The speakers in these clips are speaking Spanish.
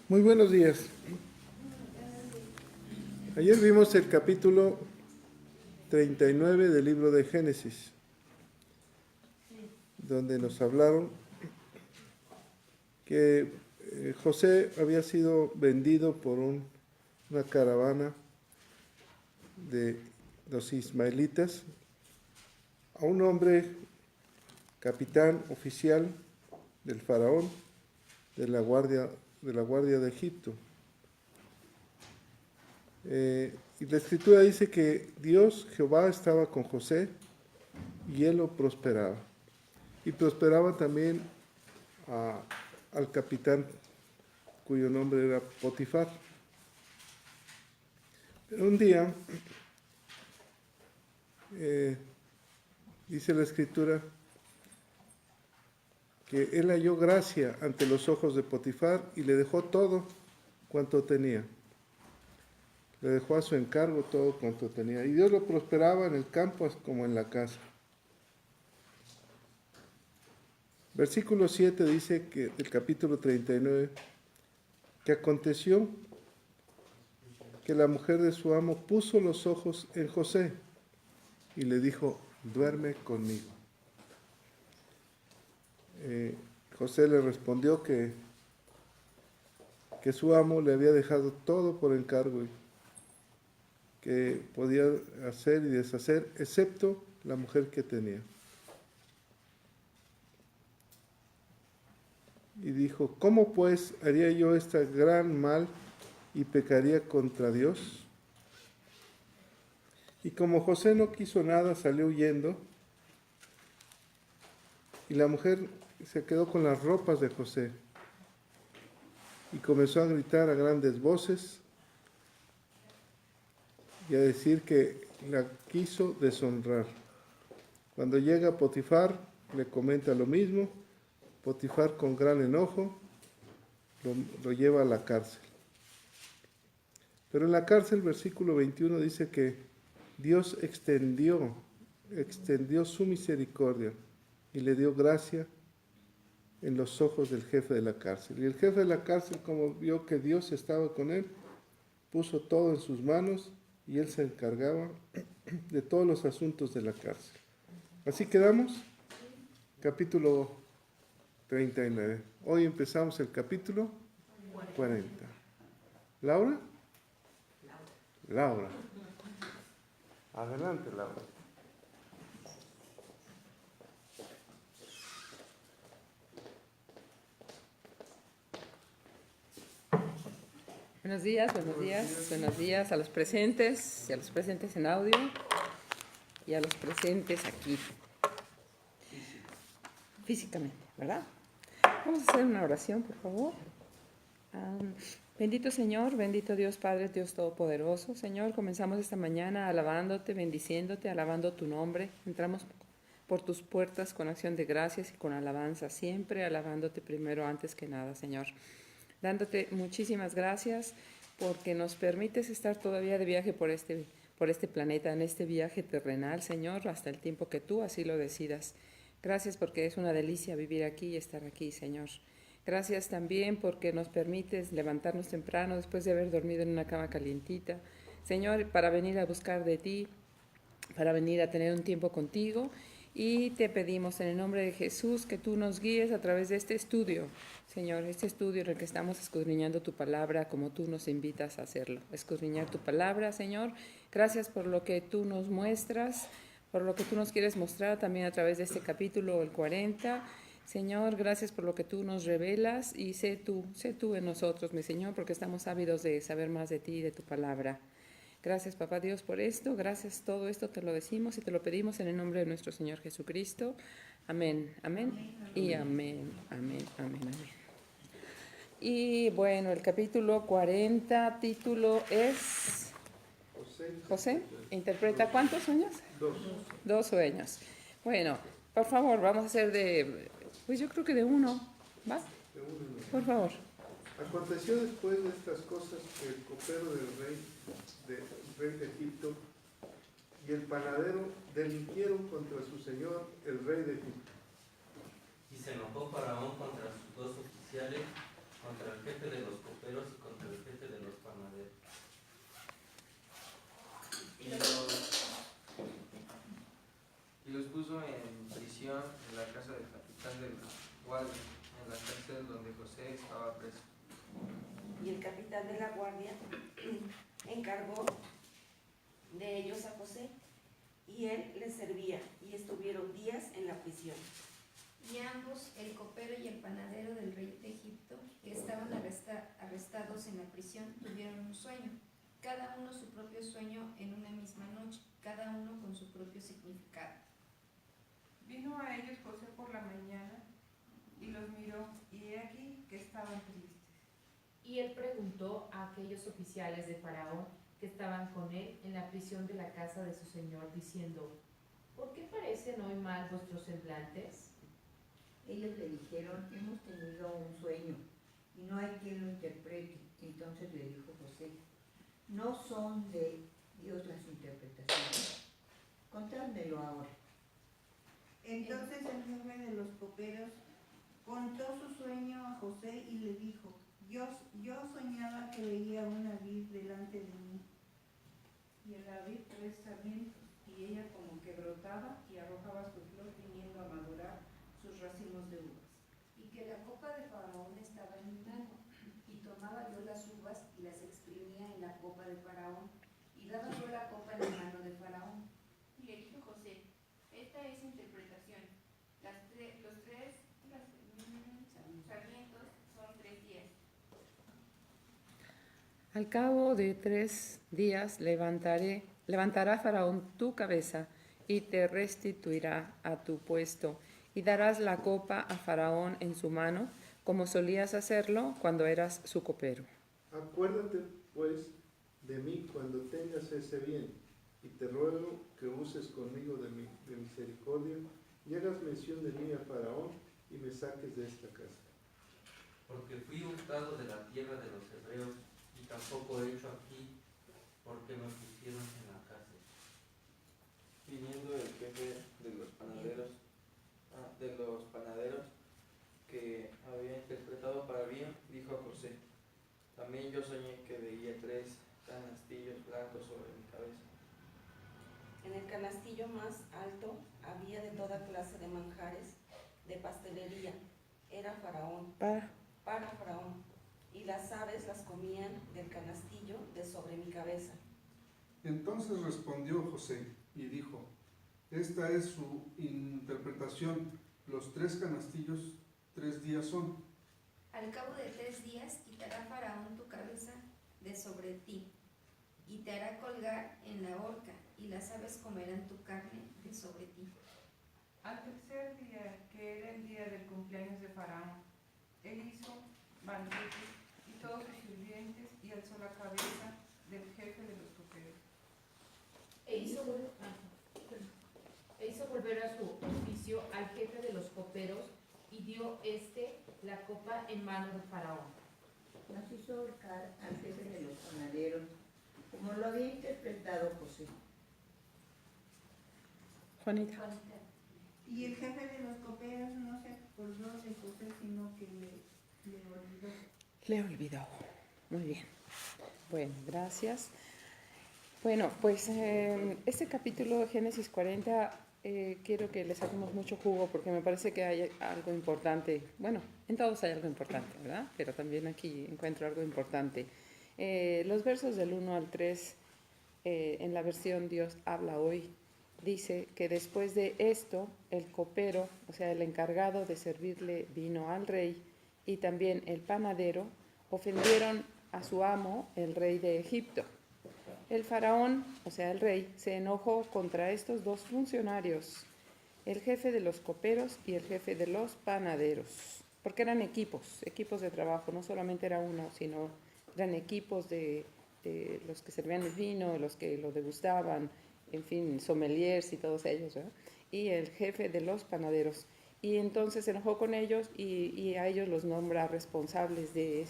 Muy buenos días. Ayer vimos el capítulo 39 del libro de Génesis, donde nos hablaron que José había sido vendido por una caravana de los ismaelitas a un hombre capitán oficial del faraón de la guardia de Egipto. Y la escritura dice que Dios, Jehová, estaba con José y él lo prosperaba. Y prosperaba también al capitán cuyo nombre era Potifar. Pero un día, dice la escritura, que él halló gracia ante los ojos de Potifar y le dejó todo cuanto tenía. Le dejó a su encargo todo cuanto tenía. Y Dios lo prosperaba en el campo como en la casa. Versículo 7 dice que del capítulo 39, que aconteció que la mujer de su amo puso los ojos en José y le dijo, duerme conmigo. José le respondió que su amo le había dejado todo por encargo, que podía hacer y deshacer, excepto la mujer que tenía. Y dijo, ¿cómo pues haría yo este gran mal y pecaría contra Dios? Y como José no quiso nada, salió huyendo, y la mujer se quedó con las ropas de José, y comenzó a gritar a grandes voces, y a decir que la quiso deshonrar. Cuando llega Potifar, le comenta lo mismo. Potifar, con gran enojo, lo lleva a la cárcel. Pero en la cárcel, versículo 21, dice que Dios extendió su misericordia y le dio gracia en los ojos del jefe de la cárcel. Y el jefe de la cárcel, como vio que Dios estaba con él, puso todo en sus manos y él se encargaba de todos los asuntos de la cárcel. Así quedamos, capítulo 39. Hoy empezamos el capítulo 40. ¿Laura? Laura. Adelante, Laura. Buenos días, buenos días, buenos días a los presentes y a los presentes en audio y a los presentes aquí, físicamente, ¿verdad? Vamos a hacer una oración, por favor. Bendito Señor, bendito Dios Padre, Dios Todopoderoso. Señor, comenzamos esta mañana alabándote, bendiciéndote, alabando tu nombre. Entramos por tus puertas con acción de gracias y con alabanza, siempre alabándote primero antes que nada, Señor. Dándote muchísimas gracias porque nos permites estar todavía de viaje por este planeta, en este viaje terrenal, Señor, hasta el tiempo que tú así lo decidas. Gracias porque es una delicia vivir aquí y estar aquí, Señor. Gracias también porque nos permites levantarnos temprano después de haber dormido en una cama calientita, Señor, para venir a buscar de ti, para venir a tener un tiempo contigo. Y te pedimos en el nombre de Jesús que tú nos guíes a través de este estudio, Señor, este estudio en el que estamos escudriñando tu palabra como tú nos invitas a hacerlo, escudriñar tu palabra, Señor. Gracias por lo que tú nos muestras, por lo que tú nos quieres mostrar también a través de este capítulo, el 40. Señor, gracias por lo que tú nos revelas y sé tú en nosotros, mi Señor, porque estamos ávidos de saber más de ti y de tu palabra. Gracias, Papá Dios, por esto. Gracias, todo esto te lo decimos y te lo pedimos en el nombre de nuestro Señor Jesucristo. Amén, amén, y amén, amén, amén, amén. Y bueno, el capítulo 40, título es... José, ¿interpreta cuántos sueños? 2 sueños. Bueno, por favor, vamos a hacer pues yo creo que de uno, ¿va? Por favor. Aconteció después de estas cosas que el copero del rey de Egipto y el panadero delinquieron contra su señor, el rey de Egipto. Y se enojó Faraón contra sus 2 oficiales, contra el jefe de los coperos y contra el jefe de los panaderos. Y los puso en prisión en la casa del capitán de la guardia, en la cárcel donde José estaba preso. Y el capitán de la guardia encargó de ellos a José, y él les servía, y estuvieron días en la prisión. Y ambos, el copero y el panadero del rey de Egipto, que estaban arrestados en la prisión, tuvieron un sueño, cada uno su propio sueño en una misma noche, cada uno con su propio significado. Vino a ellos José por la mañana y los miró, y he aquí que estaban tristes. Y él preguntó a aquellos oficiales de Faraón que estaban con él en la prisión de la casa de su señor, diciendo: ¿por qué parecen hoy mal vuestros semblantes? Ellos le dijeron: hemos tenido un sueño y no hay quien lo interprete. Entonces le dijo José: ¿no son de Dios las interpretaciones? Contádmelo ahora. Entonces el jefe de los coperos contó su sueño a José y le dijo: yo soñaba que veía una vid delante de mí, y en la vid 3 sarmientos, y ella como que brotaba y arrojaba su flor viniendo a madurar sus racimos de uvas. Y que la copa de Faraón estaba en mi mano, y tomaba yo las uvas y las exprimía en la copa de Faraón, y daba yo la copa en la mano de Faraón. Y le dijo José: esta es interpretación. Los tres sarmientos son 3 días. Al cabo de 3 días levantará Faraón tu cabeza y te restituirá a tu puesto, y darás la copa a Faraón en su mano, como solías hacerlo cuando eras su copero. Acuérdate, pues, de mí cuando tengas ese bien, y te ruego que uses conmigo de misericordia, y hagas mención de mí a Faraón, y me saques de esta casa. Porque fui hurtado de la tierra de los hebreos, y tampoco he hecho aquí porque me pusieron en la cárcel. Viniendo el jefe de los panaderos que había interpretado para bien, dijo a José: también yo soñé que veía 3 canastillos blancos sobre mi cabeza. En el canastillo más alto había de toda clase de manjares de pastelería. Era para Faraón, y las aves las comían del canastillo de sobre mi cabeza. Entonces respondió José y dijo: esta es su interpretación. Los 3 canastillos 3 días son. Al cabo de 3 días quitará Faraón tu cabeza de sobre ti, y te hará colgar en la horca, y las aves comerán tu carne de sobre ti. Al tercer día, que era el día del cumpleaños de Faraón, él hizo banquetes, y todos sus sirvientes, y alzó la cabeza del jefe de los coperos. E hizo volver a su oficio al jefe de los coperos, y dio la copa en mano de Faraón. Nos hizo ahorcar al jefe de los panaderos, como lo había interpretado José. Juanita. Y el jefe de los coperos no se acordó de José, sino que le olvidó. Le olvidó. Muy bien. Bueno, gracias. Bueno, pues este capítulo de Génesis 40 quiero que le saquemos mucho jugo porque me parece que hay algo importante. Bueno, en todos hay algo importante, ¿verdad? Pero también aquí encuentro algo importante. Los versos del 1 al 3, en la versión Dios habla hoy, dice que después de esto, el copero, o sea, el encargado de servirle vino al rey, y también el panadero, ofendieron a su amo, el rey de Egipto. El faraón, o sea, el rey, se enojó contra estos 2 funcionarios, el jefe de los coperos y el jefe de los panaderos, porque eran equipos de trabajo, no solamente era uno, sino eran equipos de los que servían el vino, los que lo degustaban, en fin, sommeliers y todos ellos, ¿verdad? Y el jefe de los panaderos. Y entonces se enojó con ellos y a ellos los nombra responsables de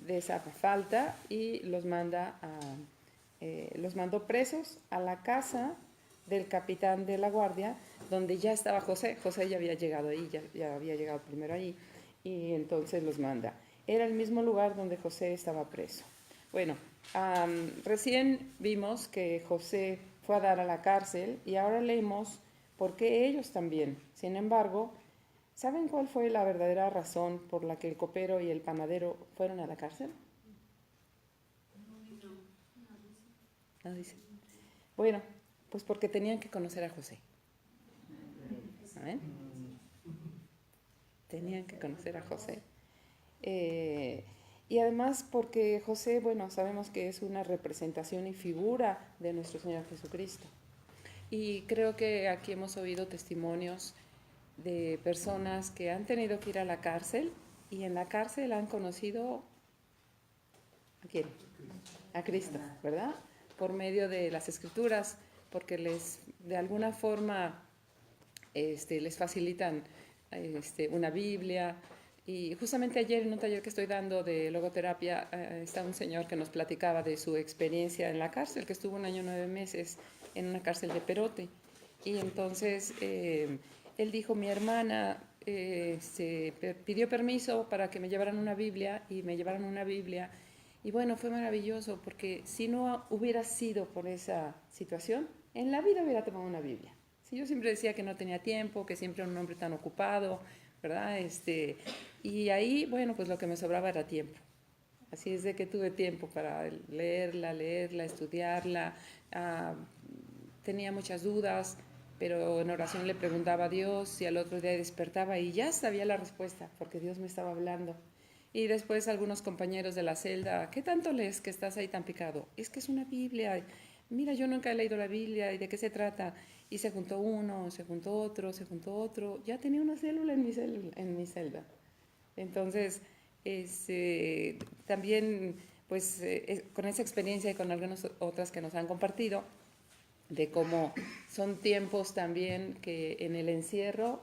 esa falta, y los mandó presos a la casa del capitán de la guardia, donde ya estaba José. José ya había llegado ahí, ya había llegado primero allí, y entonces los manda. Era el mismo lugar donde José estaba preso. Bueno, recién vimos que José fue a dar a la cárcel y ahora leemos por qué ellos también. Sin embargo, ¿saben cuál fue la verdadera razón por la que el copero y el panadero fueron a la cárcel? No dice. Bueno, pues porque tenían que conocer a José. ¿Saben? Tenían que conocer a José. Y además porque José, bueno, sabemos que es una representación y figura de nuestro Señor Jesucristo. Y creo que aquí hemos oído testimonios de personas que han tenido que ir a la cárcel y en la cárcel han conocido ¿a quién? A Cristo, ¿verdad? Por medio de las Escrituras, porque de alguna forma les facilitan una Biblia. Y justamente ayer en un taller que estoy dando de logoterapia está un señor que nos platicaba de su experiencia en la cárcel, que estuvo 1 año 9 meses en una cárcel de Perote. Y entonces él dijo, mi hermana pidió permiso para que me llevaran una Biblia y me llevaron una Biblia. Y bueno, fue maravilloso porque si no hubiera sido por esa situación, en la vida hubiera tomado una Biblia. Sí, yo siempre decía que no tenía tiempo, que siempre era un hombre tan ocupado, ¿verdad? Y ahí, bueno, pues lo que me sobraba era tiempo. Así es de que tuve tiempo para leerla, estudiarla. Tenía muchas dudas, pero en oración le preguntaba a Dios y al otro día despertaba y ya sabía la respuesta, porque Dios me estaba hablando. Y después algunos compañeros de la celda, ¿qué tanto lees que estás ahí tan picado? Es que es una Biblia. Mira, yo nunca he leído la Biblia, ¿y de qué se trata? Y se juntó uno, se juntó otro. Ya tenía una célula en mi celda. Entonces, también, pues, con esa experiencia y con algunas otras que nos han compartido, de cómo son tiempos también que en el encierro,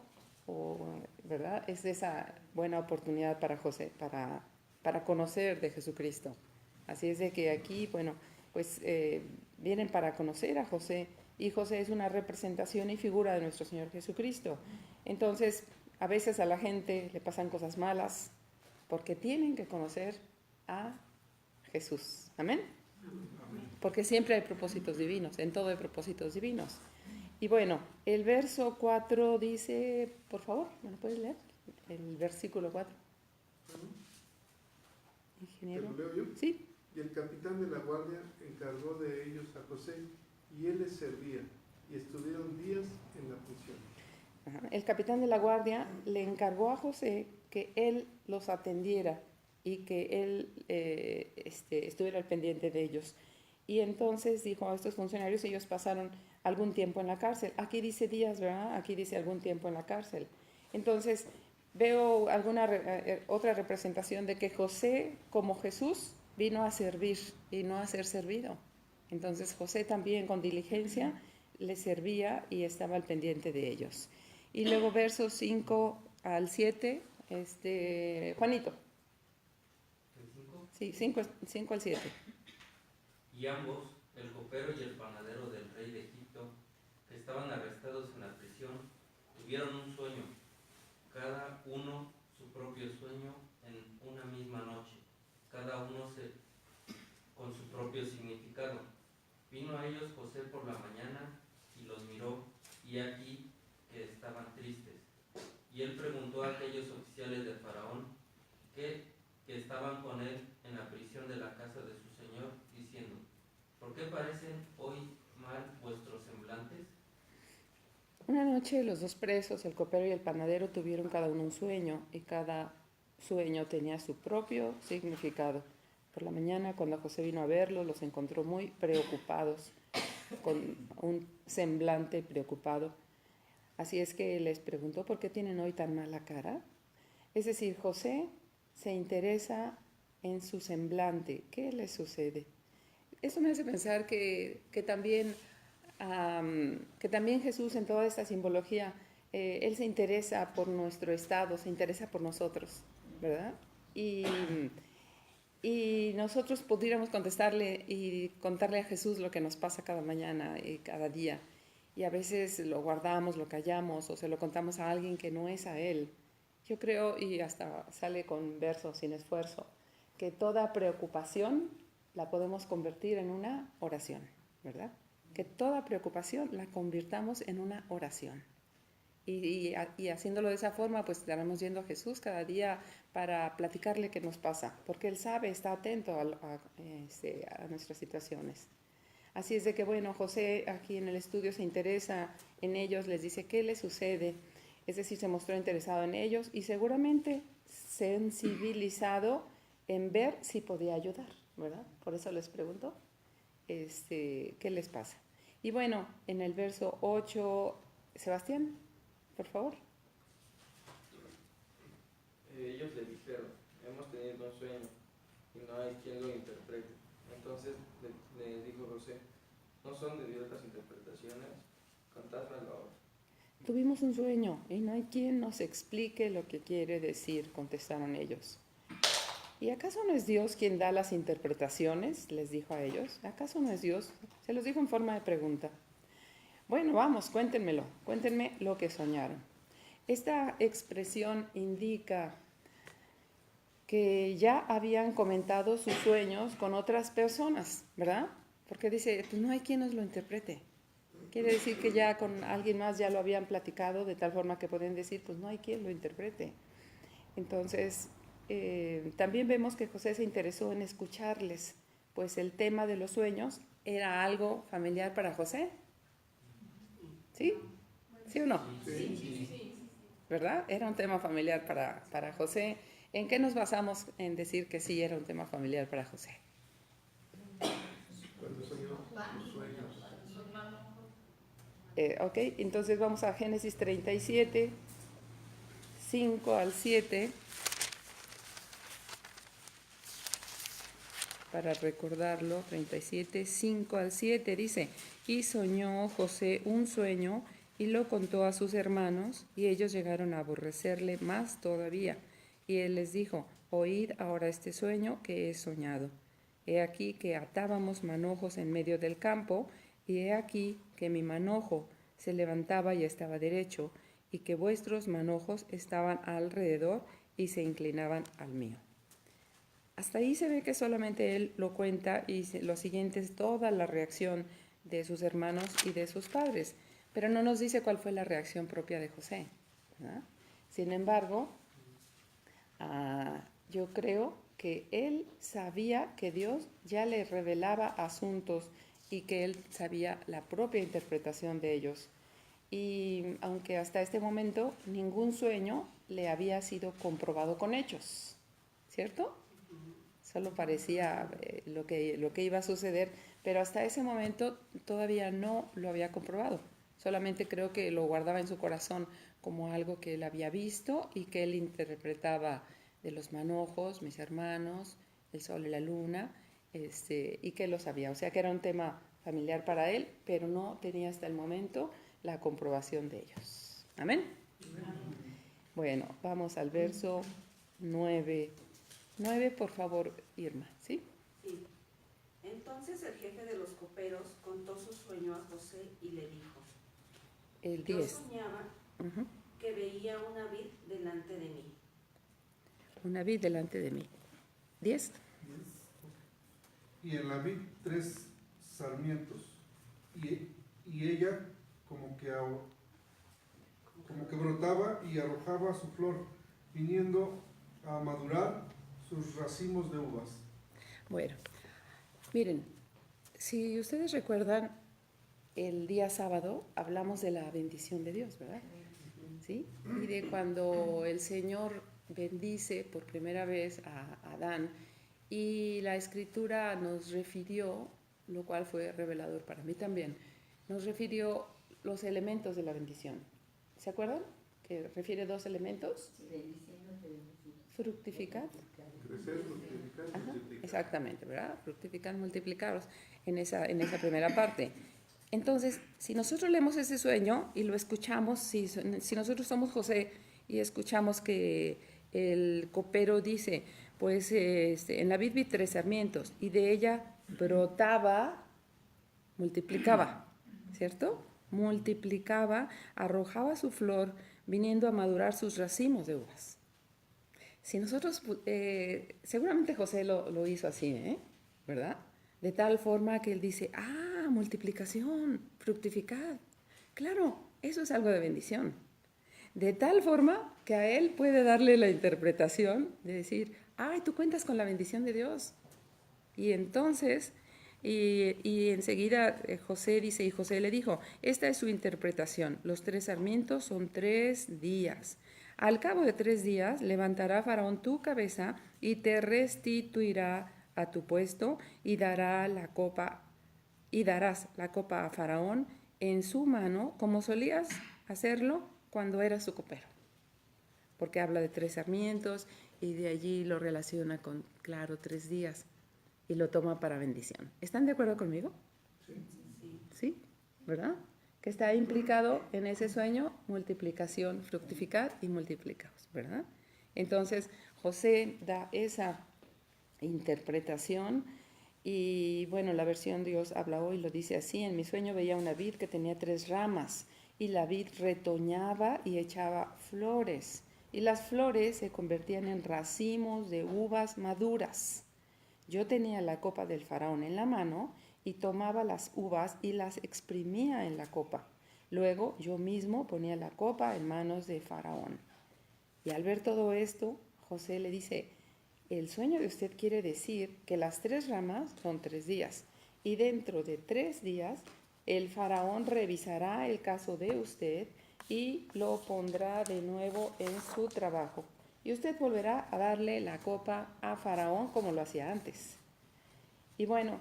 ¿verdad? Es esa buena oportunidad para José, para conocer de Jesucristo. Así es de que aquí, bueno, pues vienen para conocer a José, y José es una representación y figura de nuestro Señor Jesucristo. Entonces, a veces a la gente le pasan cosas malas porque tienen que conocer a Jesús. ¿Amén? Porque siempre hay propósitos divinos, en todo hay propósitos divinos. Y bueno, el verso 4 dice, por favor, ¿me lo puedes leer? El versículo 4. Ingeniero. ¿Te lo leo yo? Sí. Y el capitán de la guardia encargó de ellos a José, y él les servía, y estuvieron días en la prisión. Ajá. El capitán de la guardia le encargó a José que él los atendiera y que él estuviera al pendiente de ellos. Y entonces dijo a estos funcionarios, ellos pasaron algún tiempo en la cárcel. Aquí dice días, ¿verdad? Aquí dice algún tiempo en la cárcel. Entonces veo otra representación de que José, como Jesús, vino a servir y no a ser servido. Entonces José también con diligencia les servía y estaba al pendiente de ellos. Y luego versos 5 al 7, Juanito. Sí, 5 al 7. Y ambos, el copero y el panadero del rey de Egipto, que estaban arrestados en la prisión, tuvieron un sueño, cada uno su propio sueño en una misma noche, cada uno con su propio significado. Vino a ellos José por la mañana y los miró, y aquí que estaban tristes. Y él preguntó a aquellos oficiales de Faraón que estaban con él en la prisión de la casa de su señor, diciendo, ¿por qué parecen hoy mal vuestros semblantes? Una noche los dos presos, el copero y el panadero, tuvieron cada uno un sueño, y cada sueño tenía su propio significado. Por la mañana, cuando José vino a verlos, los encontró muy preocupados, con un semblante preocupado. Así es que les preguntó, ¿por qué tienen hoy tan mala cara? Es decir, José se interesa en su semblante. ¿Qué les sucede? Eso me hace pensar que también Jesús, en toda esta simbología, Él se interesa por nuestro estado, se interesa por nosotros, ¿verdad? Y nosotros pudiéramos contestarle y contarle a Jesús lo que nos pasa cada mañana y cada día. Y a veces lo guardamos, lo callamos o se lo contamos a alguien que no es a Él. Yo creo, y hasta sale con verso sin esfuerzo, que toda preocupación la podemos convertir en una oración, ¿verdad? Que toda preocupación la convirtamos en una oración. Y haciéndolo de esa forma, pues estaremos yendo a Jesús cada día para platicarle qué nos pasa, porque Él sabe, está atento a nuestras situaciones. Así es de que, bueno, José aquí en el estudio se interesa en ellos, les dice qué les sucede, es decir, se mostró interesado en ellos y seguramente sensibilizado en ver si podía ayudar, ¿verdad? Por eso les pregunto, ¿qué les pasa? Y bueno, en el verso 8, Sebastián, por favor. Ellos le dijeron, hemos tenido un sueño y no hay quien lo interprete. Entonces le dijo José, ¿no son de Dios las interpretaciones? Contádmelo ahora. Tuvimos un sueño y no hay quien nos explique lo que quiere decir, contestaron ellos. ¿Y acaso no es Dios quien da las interpretaciones? Les dijo a ellos. ¿Acaso no es Dios? Se los dijo en forma de pregunta. Bueno, vamos, cuéntenme lo que soñaron. Esta expresión indica que ya habían comentado sus sueños con otras personas, ¿verdad? Porque dice, pues no hay quien nos lo interprete. Quiere decir que ya con alguien más ya lo habían platicado de tal forma que pueden decir, pues no hay quien lo interprete. Entonces, también vemos que José se interesó en escucharles, pues el tema de los sueños era algo familiar para José. ¿Sí? ¿Sí o no? Sí. ¿Verdad? Era un tema familiar para José. ¿En qué nos basamos en decir que sí era un tema familiar para José? Cuando soñó sus sueños. Ok, entonces vamos a Génesis 37, 5 al 7, para recordarlo. 37, 5 al 7 dice, y soñó José un sueño y lo contó a sus hermanos, y ellos llegaron a aborrecerle más todavía. Y él les dijo, oíd ahora este sueño que he soñado. He aquí que atábamos manojos en medio del campo, y he aquí que mi manojo se levantaba y estaba derecho, y que vuestros manojos estaban alrededor y se inclinaban al mío. Hasta ahí se ve que solamente él lo cuenta, y lo siguiente es toda la reacción de sus hermanos y de sus padres, pero no nos dice cuál fue la reacción propia de José, ¿verdad? Sin embargo, yo creo que él sabía que Dios ya le revelaba asuntos y que él sabía la propia interpretación de ellos. Y aunque hasta este momento ningún sueño le había sido comprobado con hechos, ¿cierto? Solo parecía lo que iba a suceder, pero hasta ese momento todavía no lo había comprobado. Solamente creo que lo guardaba en su corazón como algo que él había visto y que él interpretaba de los manojos, mis hermanos, el sol y la luna, y que lo sabía. O sea que era un tema familiar para él, pero no tenía hasta el momento la comprobación de ellos. ¿Amén? Bueno, vamos al verso 9. 9, por favor, Irma, ¿sí? Sí. Entonces el jefe de los coperos contó su sueño a José y le dijo, El yo 10. soñaba que veía una vid delante de mí. Una vid delante de mí. 10. Y en la vid 3 sarmientos, y ella como que brotaba y arrojaba su flor, viniendo a madurar sus racimos de uvas. Bueno, miren, si ustedes recuerdan, el día sábado hablamos de la bendición de Dios, ¿verdad? ¿Sí? Y de cuando el Señor bendice por primera vez a Adán, y la Escritura nos refirió, lo cual fue revelador para mí también, nos refirió los elementos de la bendición. ¿Se acuerdan? Que refiere 2 elementos. Fructificad. Crecer, multiplicar, multiplicar. Exactamente, ¿verdad? Fructificar, multiplicaros en esa primera parte. Entonces, si nosotros leemos ese sueño y lo escuchamos, si nosotros somos José y escuchamos que el copero dice, pues en la vid vi 3 sarmientos y de ella brotaba, multiplicaba, ¿cierto? Multiplicaba, arrojaba su flor, viniendo a madurar sus racimos de uvas. Si nosotros, seguramente José lo hizo así, ¿verdad? De tal forma que él dice, multiplicación, fructificad. Claro, eso es algo de bendición. De tal forma que a él puede darle la interpretación de decir, tú cuentas con la bendición de Dios. Y entonces, y enseguida José dice, y José le dijo, esta es su interpretación, los 3 sarmientos son 3 días. Al cabo de 3 días levantará Faraón tu cabeza y te restituirá a tu puesto y darás la copa a Faraón en su mano, como solías hacerlo cuando eras su copero. Porque habla de 3 sarmientos y de allí lo relaciona con, 3 días y lo toma para bendición. ¿Están de acuerdo conmigo? Sí, ¿verdad? Que está implicado en ese sueño, multiplicación, fructificad y multiplicaos, ¿verdad? Entonces, José da esa interpretación y, bueno, la versión Dios habla hoy lo dice así: en mi sueño veía una vid que tenía 3 ramas y la vid retoñaba y echaba flores y las flores se convertían en racimos de uvas maduras. Yo tenía la copa del faraón en la mano y tomaba las uvas y las exprimía en la copa. Luego yo mismo ponía la copa en manos de Faraón. Y al ver todo esto, José le dice, el sueño de usted quiere decir que las 3 ramas son 3 días. Y dentro de 3 días, el Faraón revisará el caso de usted y lo pondrá de nuevo en su trabajo. Y usted volverá a darle la copa a Faraón como lo hacía antes. Y bueno,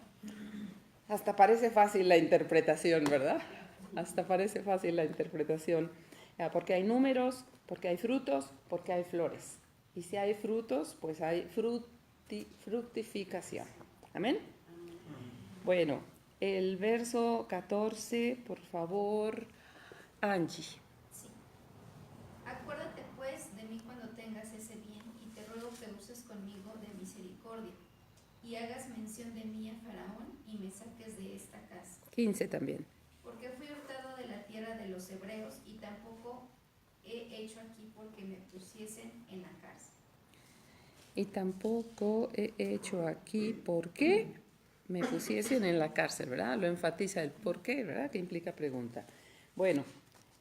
hasta parece fácil la interpretación, ¿verdad? Hasta parece fácil la interpretación. Porque hay números, porque hay frutos, porque hay flores. Y si hay frutos, pues hay fructificación. ¿Amén? Bueno, el verso 14, por favor, Angie. Sí. Acuérdate pues de mí cuando tengas ese bien y te ruego que uses conmigo de misericordia y hagas mención de mí a Faraón y me saques de esta casa. 15 también. Porque fui hurtado de la tierra de los hebreos y tampoco he hecho aquí porque me pusiesen en la cárcel. Y tampoco he hecho aquí porque me pusiesen en la cárcel, ¿verdad? Lo enfatiza el por qué, ¿verdad? Que implica pregunta. Bueno,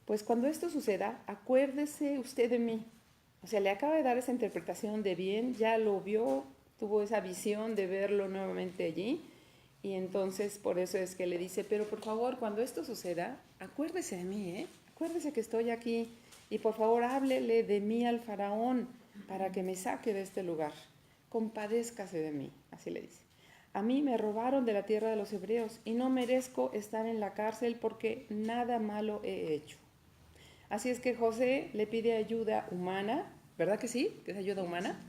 pues cuando esto suceda, acuérdese usted de mí. O sea, le acaba de dar esa interpretación de bien, ya lo vio, tuvo esa visión de verlo nuevamente allí. Y entonces por eso es que le dice, pero por favor, cuando esto suceda, acuérdese de mí, acuérdese que estoy aquí. Y por favor, háblele de mí al faraón para que me saque de este lugar. Compadézcase de mí, así le dice. A mí me robaron de la tierra de los hebreos y no merezco estar en la cárcel porque nada malo he hecho. Así es que José le pide ayuda humana, ¿verdad que sí? ¿Que es ayuda humana?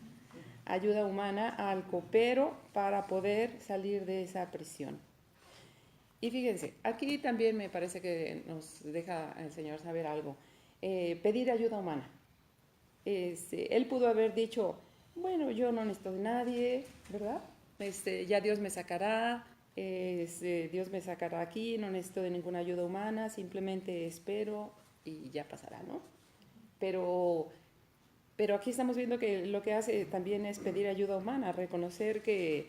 Ayuda humana al copero para poder salir de esa prisión. Y fíjense, aquí también me parece que nos deja el Señor saber algo. Pedir ayuda humana. Él pudo haber dicho, bueno, yo no necesito de nadie, ¿verdad? Ya Dios me sacará, Dios me sacará aquí, no necesito de ninguna ayuda humana, simplemente espero y ya pasará, ¿no? Pero aquí estamos viendo que lo que hace también es pedir ayuda humana, reconocer que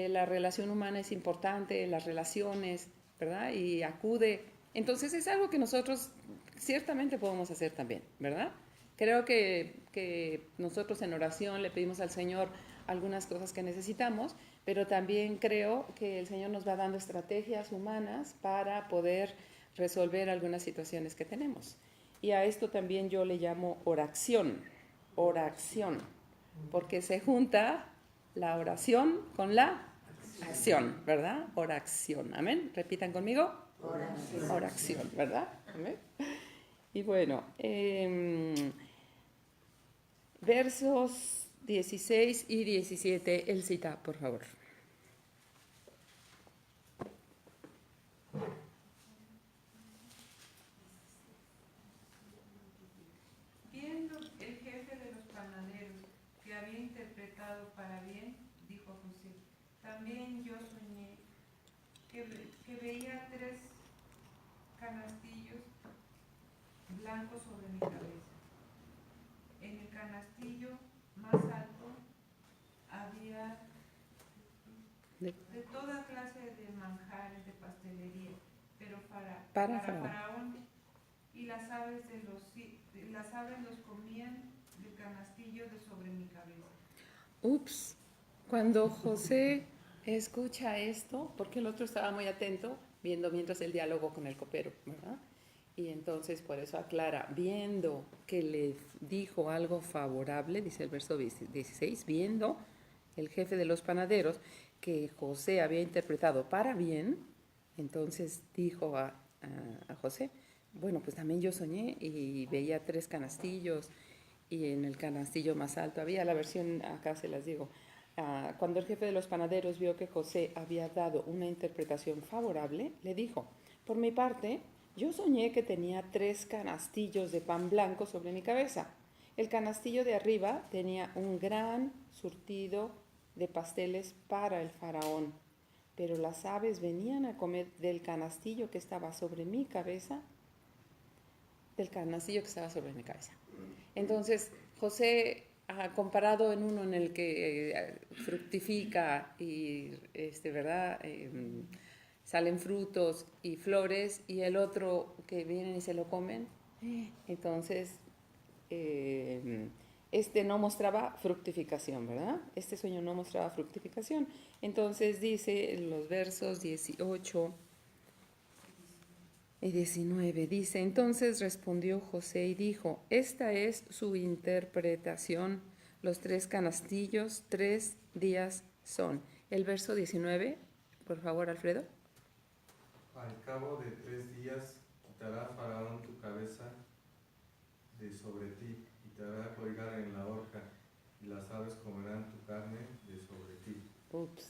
la relación humana es importante, las relaciones, ¿verdad? Y acude. Entonces es algo que nosotros ciertamente podemos hacer también, ¿verdad? Creo que nosotros en oración le pedimos al Señor algunas cosas que necesitamos, pero también creo que el Señor nos va dando estrategias humanas para poder resolver algunas situaciones que tenemos. Y a esto también yo le llamo oración, porque se junta la oración con la acción, ¿verdad? Oración, amén. Repitan conmigo. Oración, ¿verdad? Amén. Y bueno, versos 16 y 17, Elcita, por favor. Viendo el jefe de los panaderos que había interpretado para bien, dijo José, también yo soñé que veía 3 canastillos blancos sobre mi cabeza. en el canastillo más alto había de toda clase de manjares de pastelería, pero para Faraón, y las aves los comían del canastillo de sobre mi cabeza. Ups, cuando José escucha esto, porque el otro estaba muy atento, viendo mientras el diálogo con el copero, ¿verdad? Y entonces por eso aclara, viendo que le dijo algo favorable, dice el verso 16, viendo el jefe de los panaderos que José había interpretado para bien, entonces dijo a José, bueno, pues también yo soñé y veía 3 canastillos y en el canastillo más alto había, la versión acá se las digo, cuando el jefe de los panaderos vio que José había dado una interpretación favorable, le dijo, por mi parte, yo soñé que tenía 3 canastillos de pan blanco sobre mi cabeza. El canastillo de arriba tenía un gran surtido de pasteles para el faraón, pero las aves venían a comer del canastillo que estaba sobre mi cabeza, Entonces, José, comparado en uno en el que fructifica y, ¿verdad? Salen frutos y flores, y el otro que vienen y se lo comen, entonces este no mostraba fructificación, ¿verdad? Este sueño no mostraba fructificación. Entonces dice en los versos 18 y 19, dice, entonces respondió José y dijo, esta es su interpretación, los 3 canastillos, 3 días son. El verso 19, por favor, Alfredo. Al cabo de 3 días quitará Faraón tu cabeza de sobre ti y te hará colgar en la horca, y las aves comerán tu carne de sobre ti. Ups.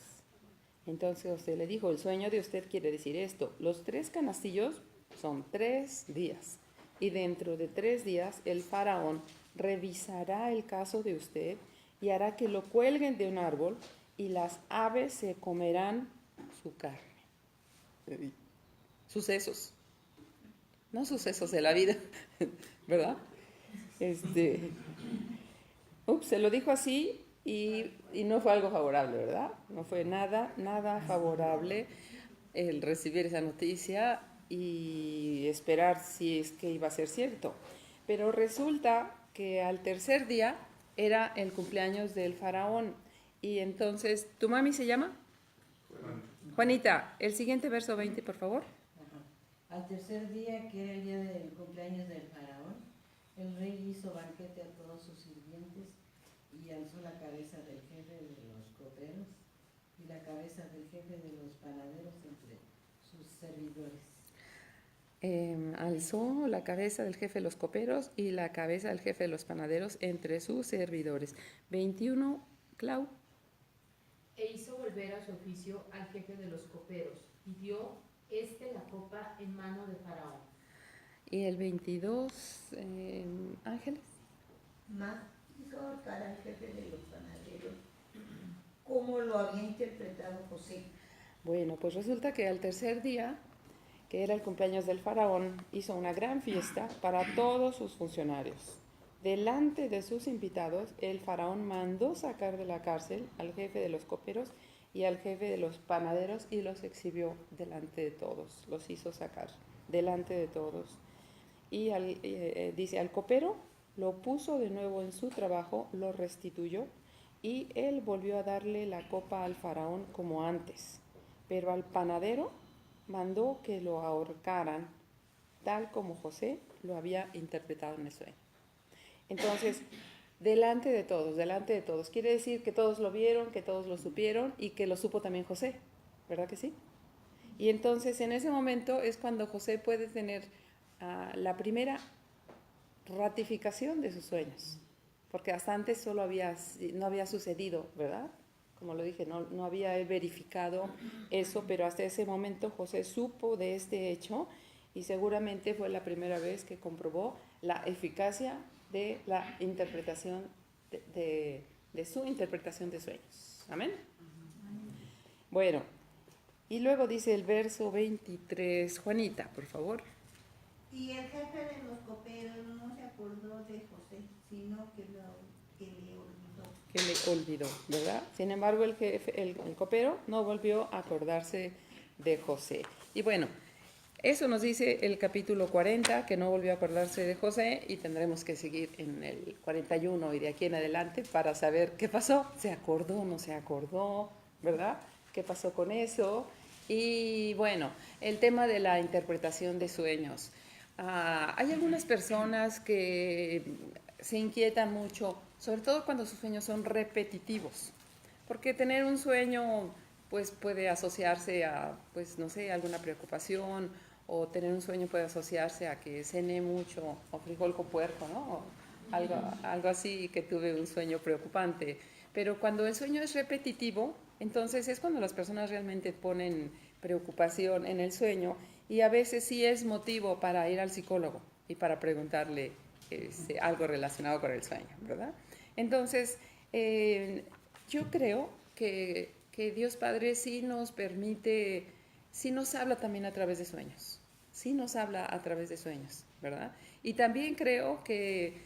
Entonces usted le dijo, el sueño de usted quiere decir esto, los 3 canastillos son 3 días, y dentro de 3 días el faraón revisará el caso de usted y hará que lo cuelguen de un árbol y las aves se comerán su carne. Sucesos, no sucesos de la vida, ¿verdad? Se lo dijo así y no fue algo favorable, ¿verdad? No fue nada favorable el recibir esa noticia y esperar si es que iba a ser cierto. Pero resulta que al tercer día era el cumpleaños del faraón, y entonces, ¿tu mami se llama? Juanita, el siguiente verso 20, por favor. Al tercer día, que era el día del cumpleaños del faraón, el rey hizo banquete a todos sus sirvientes y alzó la cabeza del jefe de los coperos y la cabeza del jefe de los panaderos entre sus servidores. Alzó la cabeza del jefe de los coperos y la cabeza del jefe de los panaderos entre sus servidores. 21, Clau. E hizo volver a su oficio al jefe de los coperos y dio la copa en mano de Faraón. Y el 22, Ángeles. Hizo ahorcar al jefe de los panaderos, como lo había interpretado José. Bueno, pues resulta que al tercer día, que era el cumpleaños del faraón, hizo una gran fiesta para todos sus funcionarios. Delante de sus invitados, el faraón mandó sacar de la cárcel al jefe de los coperos y al jefe de los panaderos y los exhibió delante de todos. Los hizo sacar delante de todos. Y dice, al copero lo puso de nuevo en su trabajo, lo restituyó y él volvió a darle la copa al faraón como antes. Pero al panadero mandó que lo ahorcaran, tal como José lo había interpretado en el sueño. Entonces, delante de todos. Quiere decir que todos lo vieron, que todos lo supieron y que lo supo también José, ¿verdad que sí? Y entonces, en ese momento es cuando José puede tener la primera ratificación de sus sueños, porque hasta antes no había sucedido, ¿verdad? Como lo dije, no había verificado eso, pero hasta ese momento José supo de este hecho y seguramente fue la primera vez que comprobó la eficacia de la interpretación de su interpretación de sueños. ¿Amén? Bueno, y luego dice el verso 23, Juanita, por favor. Y el jefe de los coperos no se acordó de José, sino que le olvidó. Que le olvidó, ¿verdad? Sin embargo, el copero no volvió a acordarse de José. Y bueno, eso nos dice el capítulo 40, que no volvió a acordarse de José, y tendremos que seguir en el 41 y de aquí en adelante para saber qué pasó. ¿Se acordó? ¿No se acordó? ¿Verdad? ¿Qué pasó con eso? Y bueno, el tema de la interpretación de sueños. Hay algunas personas que se inquietan mucho, sobre todo cuando sus sueños son repetitivos, porque tener un sueño pues puede asociarse a, pues no sé, alguna preocupación, o tener un sueño puede asociarse a que cené mucho o frijol con puerco, ¿no? O algo así, que tuve un sueño preocupante. Pero cuando el sueño es repetitivo, entonces es cuando las personas realmente ponen preocupación en el sueño, y a veces sí es motivo para ir al psicólogo y para preguntarle algo relacionado con el sueño, ¿verdad? Entonces, yo creo que Dios Padre sí nos permite, sí nos habla también a través de sueños, sí nos habla a través de sueños, ¿verdad? Y también creo que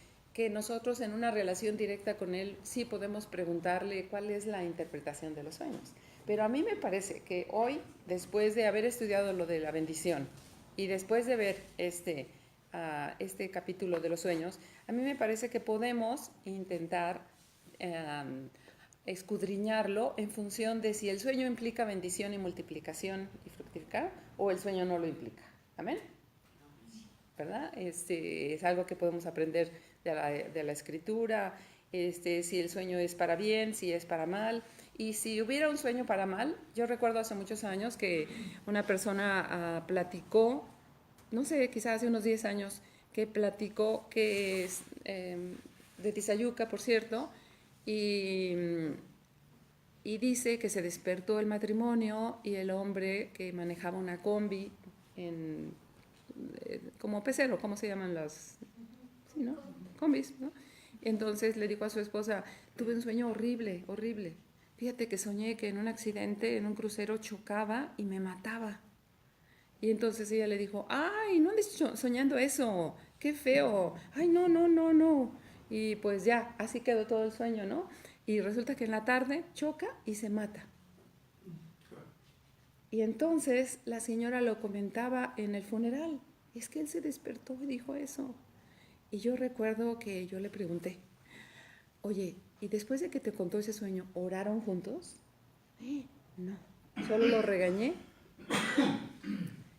nosotros en una relación directa con Él sí podemos preguntarle cuál es la interpretación de los sueños. Pero a mí me parece que hoy, después de haber estudiado lo de la bendición y después de ver este capítulo de los sueños, a mí me parece que podemos intentar escudriñarlo en función de si el sueño implica bendición y multiplicación y fructificar, o el sueño no lo implica. ¿Amén? ¿Verdad? Es algo que podemos aprender de la escritura, si el sueño es para bien, si es para mal. Y si hubiera un sueño para mal, yo recuerdo hace muchos años que una persona platicó, no sé, quizás hace unos 10 años, que platicó que es de Tizayuca, por cierto, y dice que se despertó el matrimonio y el hombre que manejaba una combi como pecero, ¿cómo se llaman las? Sí, ¿no? Combis, ¿no? Entonces le dijo a su esposa: tuve un sueño horrible, horrible. Fíjate que soñé que en un accidente, en un crucero, chocaba y me mataba. Y entonces ella le dijo: ay, no andes soñando eso, qué feo, ay, no, no, no, no. Y pues ya, así quedó todo el sueño, ¿no? Y resulta que en la tarde choca y se mata. Y entonces la señora lo comentaba en el funeral: es que él se despertó y dijo eso. Y yo recuerdo que yo le pregunté: oye, ¿y después de que te contó ese sueño, oraron juntos? No, solo lo regañé.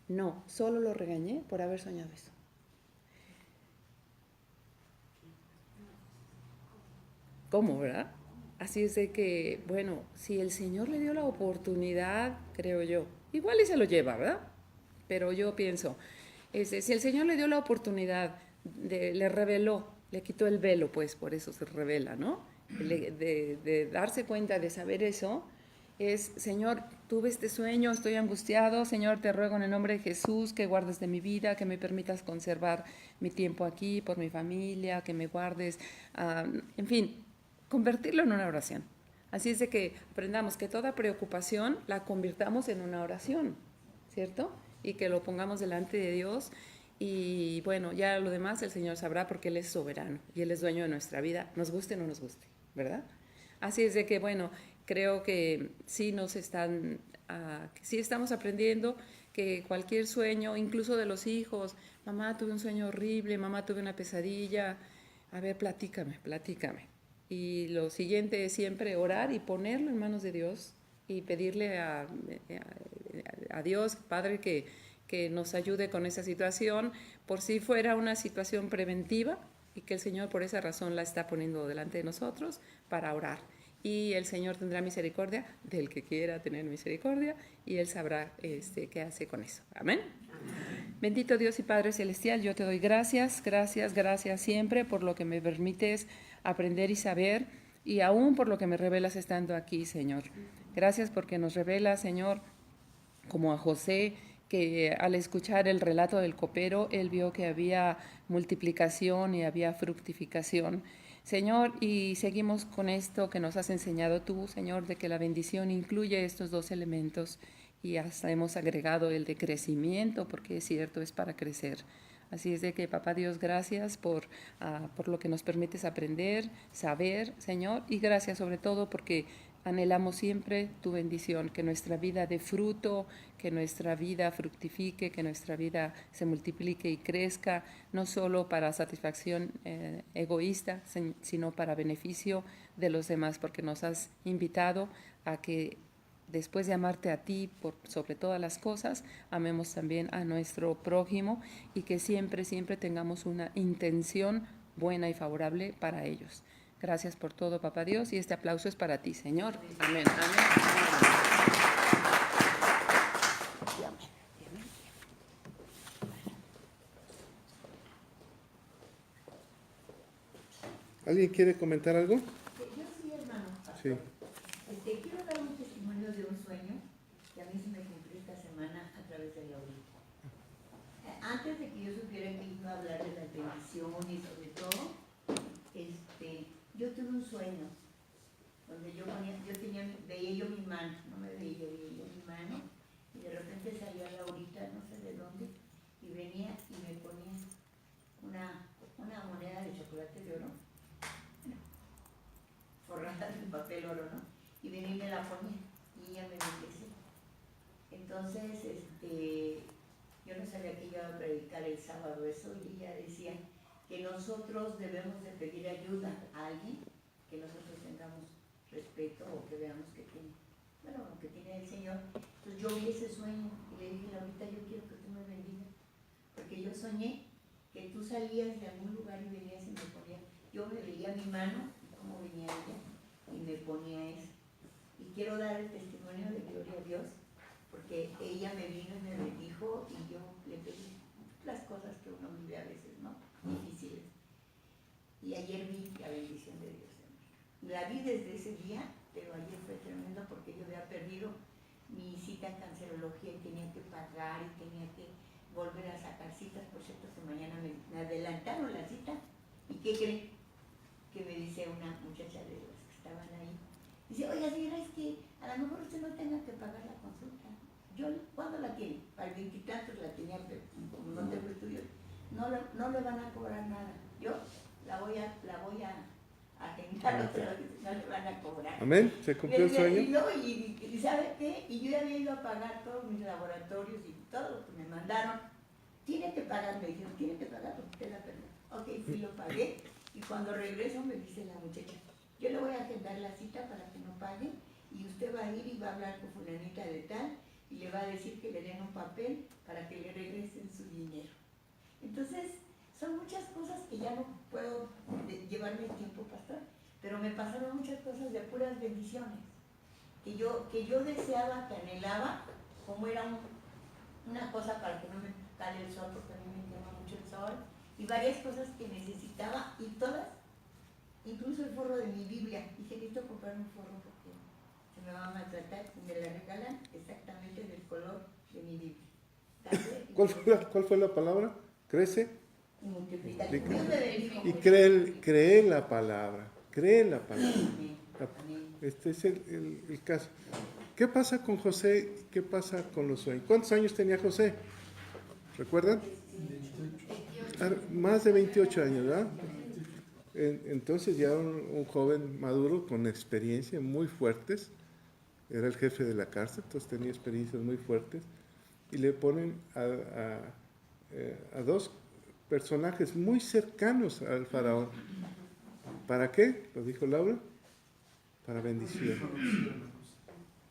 No, solo lo regañé por haber soñado eso. ¿Cómo, verdad? Así es de que, bueno, si el Señor le dio la oportunidad, creo yo, igual y se lo lleva, ¿verdad? Pero yo pienso, si el Señor le dio la oportunidad, le reveló, le quitó el velo, pues por eso se revela, ¿no? De darse cuenta, de saber eso, es: Señor, tuve este sueño, estoy angustiado, Señor, te ruego en el nombre de Jesús que guardes de mi vida, que me permitas conservar mi tiempo aquí por mi familia, que me guardes, en fin, convertirlo en una oración. Así es de que aprendamos que toda preocupación la convirtamos en una oración, ¿cierto? Y que lo pongamos delante de Dios. Y bueno, ya lo demás el Señor sabrá, porque Él es soberano y Él es dueño de nuestra vida, nos guste o no nos guste, ¿verdad? Así es de que, bueno, creo que sí sí estamos aprendiendo que cualquier sueño, incluso de los hijos: mamá, tuve un sueño horrible, mamá, tuve una pesadilla, a ver, platícame. Y lo siguiente es siempre orar y ponerlo en manos de Dios y pedirle a Dios, Padre, que nos ayude con esa situación, por si fuera una situación preventiva, y que el Señor por esa razón la está poniendo delante de nosotros para orar. Y el Señor tendrá misericordia del que quiera tener misericordia, y Él sabrá qué hace con eso. Amén. Bendito Dios y Padre Celestial, yo te doy gracias siempre por lo que me permites aprender y saber, y aún por lo que me revelas estando aquí, Señor. Gracias porque nos revelas, Señor, como a José, que al escuchar el relato del copero, él vio que había multiplicación y había fructificación. Señor, y seguimos con esto que nos has enseñado tú, Señor, de que la bendición incluye estos dos elementos, y hasta hemos agregado el de crecimiento, porque es cierto, es para crecer. Así es de que, Papá Dios, gracias por lo que nos permites aprender, saber, Señor, y gracias sobre todo porque anhelamos siempre tu bendición, que nuestra vida dé fruto, que nuestra vida fructifique, que nuestra vida se multiplique y crezca, no solo para satisfacción egoísta, sino para beneficio de los demás, porque nos has invitado a que después de amarte a ti sobre todas las cosas, amemos también a nuestro prójimo y que siempre, siempre tengamos una intención buena y favorable para ellos. Gracias por todo, Papá Dios, y este aplauso es para ti, Señor. Amén. ¿Alguien quiere comentar algo? Yo sí, hermano. Sí. Quiero dar un testimonio de un sueño que a mí se me cumplió esta semana a través de Laurita. Antes de que yo supiera que iba a hablar de las bendiciones y sobre todo, yo tuve un sueño donde veía yo mi mano, no me veía, veía yo mi mano, y de repente salía Laurita, no sé de dónde, y venía y me ponía una moneda de chocolate de oro, forrada en papel oro, ¿no? Y venía y me la ponía, y ella me bendecía. Entonces, yo no sabía que iba a predicar el sábado eso, y ella decía que nosotros debemos de pedir ayuda a alguien, que nosotros tengamos respeto o que veamos que tiene, bueno, que tiene el Señor. Entonces yo vi ese sueño y le dije, Laurita, yo quiero que tú me bendigas, porque yo soñé que tú salías de algún lugar y venías y me ponías, yo me veía mi mano, cómo venía ella, y me ponía eso. Y quiero dar el testimonio de gloria a Dios, porque ella me vino y me bendijo y yo le pedí las cosas que uno vive a veces, ¿no? Difíciles. Y ayer vi la bendición de Dios. La vi desde ese día, pero ayer fue tremendo porque yo había perdido mi cita en cancerología y tenía que pagar y tenía que volver a sacar citas. Por cierto, que mañana me adelantaron la cita. ¿Y qué creen? Que me dice una muchacha de las que estaban ahí. Dice, oiga, señora, es que a lo mejor usted no tenga que pagar la consulta. Yo, ¿cuándo la tiene? Para el 20 y tantos la tenía, pero como no tengo estudios, no le van a cobrar nada. Yo la voy a agendar otra vez, no le van a cobrar. Amén, se cumplió el sueño. Y ¿sabe qué? Y yo ya había ido a pagar todos mis laboratorios y todo lo que me mandaron. Tiene que pagar, me dijeron, tiene que pagar porque usted la perdió. Ok, fui, lo pagué. Y cuando regreso me dice la muchacha, yo le voy a agendar la cita para que no pague y usted va a ir y va a hablar con fulanita de tal y le va a decir que le den un papel para que le regresen su dinero. Entonces, son muchas cosas que ya no puedo llevarme el tiempo, pastor, pero me pasaron muchas cosas de puras bendiciones, que yo deseaba, que anhelaba, como era una cosa para que no me cale el sol, porque a mí me quema mucho el sol, y varias cosas que necesitaba, y todas, incluso el forro de mi Biblia. Dije, necesito comprar un forro porque se me va a maltratar, y me la regalan exactamente del color de mi Biblia. ¿Cuál fue la palabra? ¿Crece? Y multiplica. Dios me bendijo. Y cree la palabra. Cree la palabra. Este es el caso. ¿Qué pasa con José? ¿Qué pasa con los sueños? ¿Cuántos años tenía José? ¿Recuerdan? 28. Más de 28 años, ¿verdad? Entonces ya un joven maduro con experiencia muy fuertes. Era el jefe de la cárcel, entonces tenía experiencias muy fuertes. Y le ponen a dos personajes muy cercanos al faraón. ¿Para qué? Lo dijo Laura. Para bendición.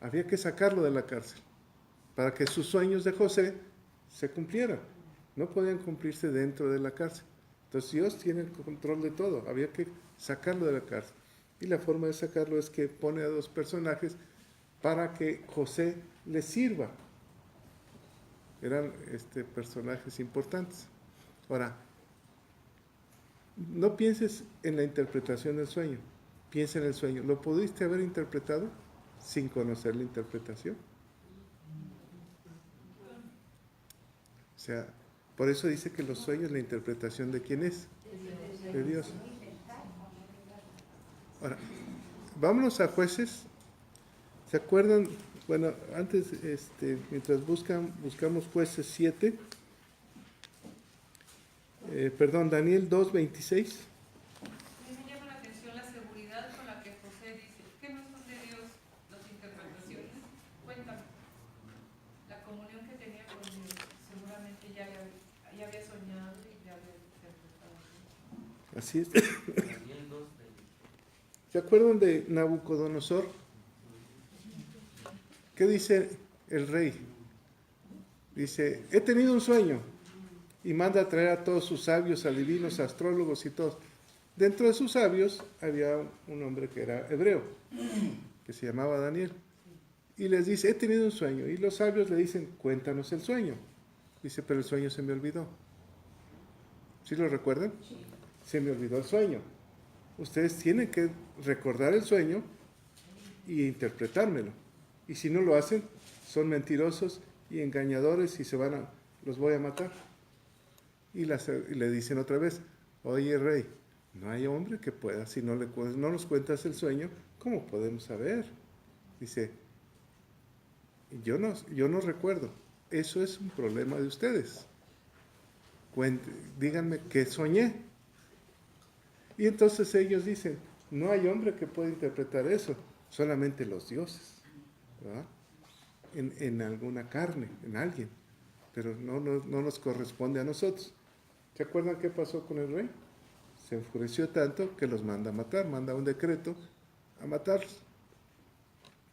Había que sacarlo de la cárcel para que sus sueños de José se cumplieran. No podían cumplirse dentro de la cárcel. Entonces Dios tiene el control de todo. Había que sacarlo de la cárcel. Y la forma de sacarlo es que pone a dos personajes para que José le sirva. Eran personajes importantes. Ahora, no pienses en la interpretación del sueño. Piensa en el sueño. ¿Lo pudiste haber interpretado sin conocer la interpretación? O sea, por eso dice que los sueños, la interpretación de quién es, de Dios. Ahora, vámonos a Jueces. ¿Se acuerdan? Bueno, antes, mientras buscamos Jueces 7, Daniel 2:26. Me llama la atención la seguridad con la que José dice que no son de Dios las interpretaciones. Cuéntame, la comunión que tenía con Dios, seguramente ya había soñado y ya había interpretado. Así es. Daniel 2:26. ¿Se acuerdan de Nabucodonosor? ¿Qué dice el rey? Dice, he tenido un sueño, y manda a traer a todos sus sabios, adivinos, astrólogos y todos. Dentro de sus sabios había un hombre que era hebreo, que se llamaba Daniel. Y les dice, he tenido un sueño. Y los sabios le dicen, cuéntanos el sueño. Dice, pero el sueño se me olvidó. ¿Sí lo recuerdan? Sí. Se me olvidó el sueño. Ustedes tienen que recordar el sueño y interpretármelo. Y si no lo hacen, son mentirosos y engañadores y los voy a matar. Y le dicen otra vez, oye rey, no hay hombre que pueda, si no nos cuentas el sueño, ¿cómo podemos saber? Dice, yo no recuerdo, eso es un problema de ustedes. Díganme qué soñé. Y entonces ellos dicen, no hay hombre que pueda interpretar eso, solamente los dioses, ¿verdad? En alguna carne, en alguien, pero no nos corresponde a nosotros. ¿Se acuerdan qué pasó con el rey? Se enfureció tanto que los manda a matar, manda un decreto a matarlos.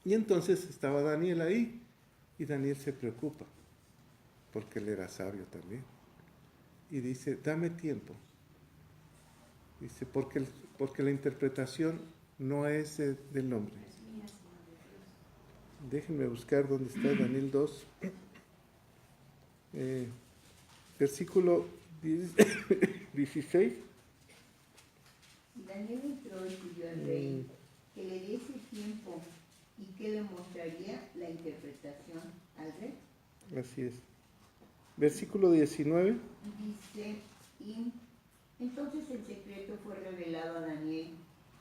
Y entonces estaba Daniel ahí, y Daniel se preocupa, porque él era sabio también. Y dice, dame tiempo. Dice, porque la interpretación no es del hombre. Déjenme buscar dónde está Daniel 2. Versículo 16. Daniel entró y pidió al rey que le diese tiempo y que le mostraría la interpretación al rey. Así es. Versículo 19. Dice, y entonces el secreto fue revelado a Daniel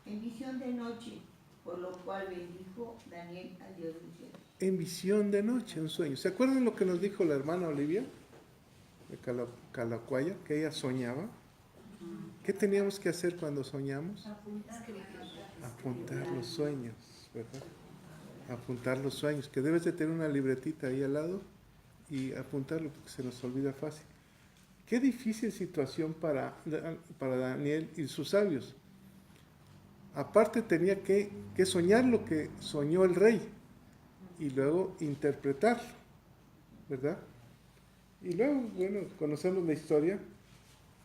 en visión de noche, por lo cual bendijo Daniel al Dios del cielo. En visión de noche, un sueño. ¿Se acuerdan lo que nos dijo la hermana Olivia de Calacuaya? Que ella soñaba. ¿Qué teníamos que hacer cuando soñamos? Apuntar los sueños, ¿verdad? Apuntar los sueños, que debes de tener una libretita ahí al lado y apuntarlo porque se nos olvida fácil. Qué difícil situación para Daniel y sus sabios. Aparte tenía que soñar lo que soñó el rey y luego interpretarlo, ¿verdad? Y luego, bueno, conocemos la historia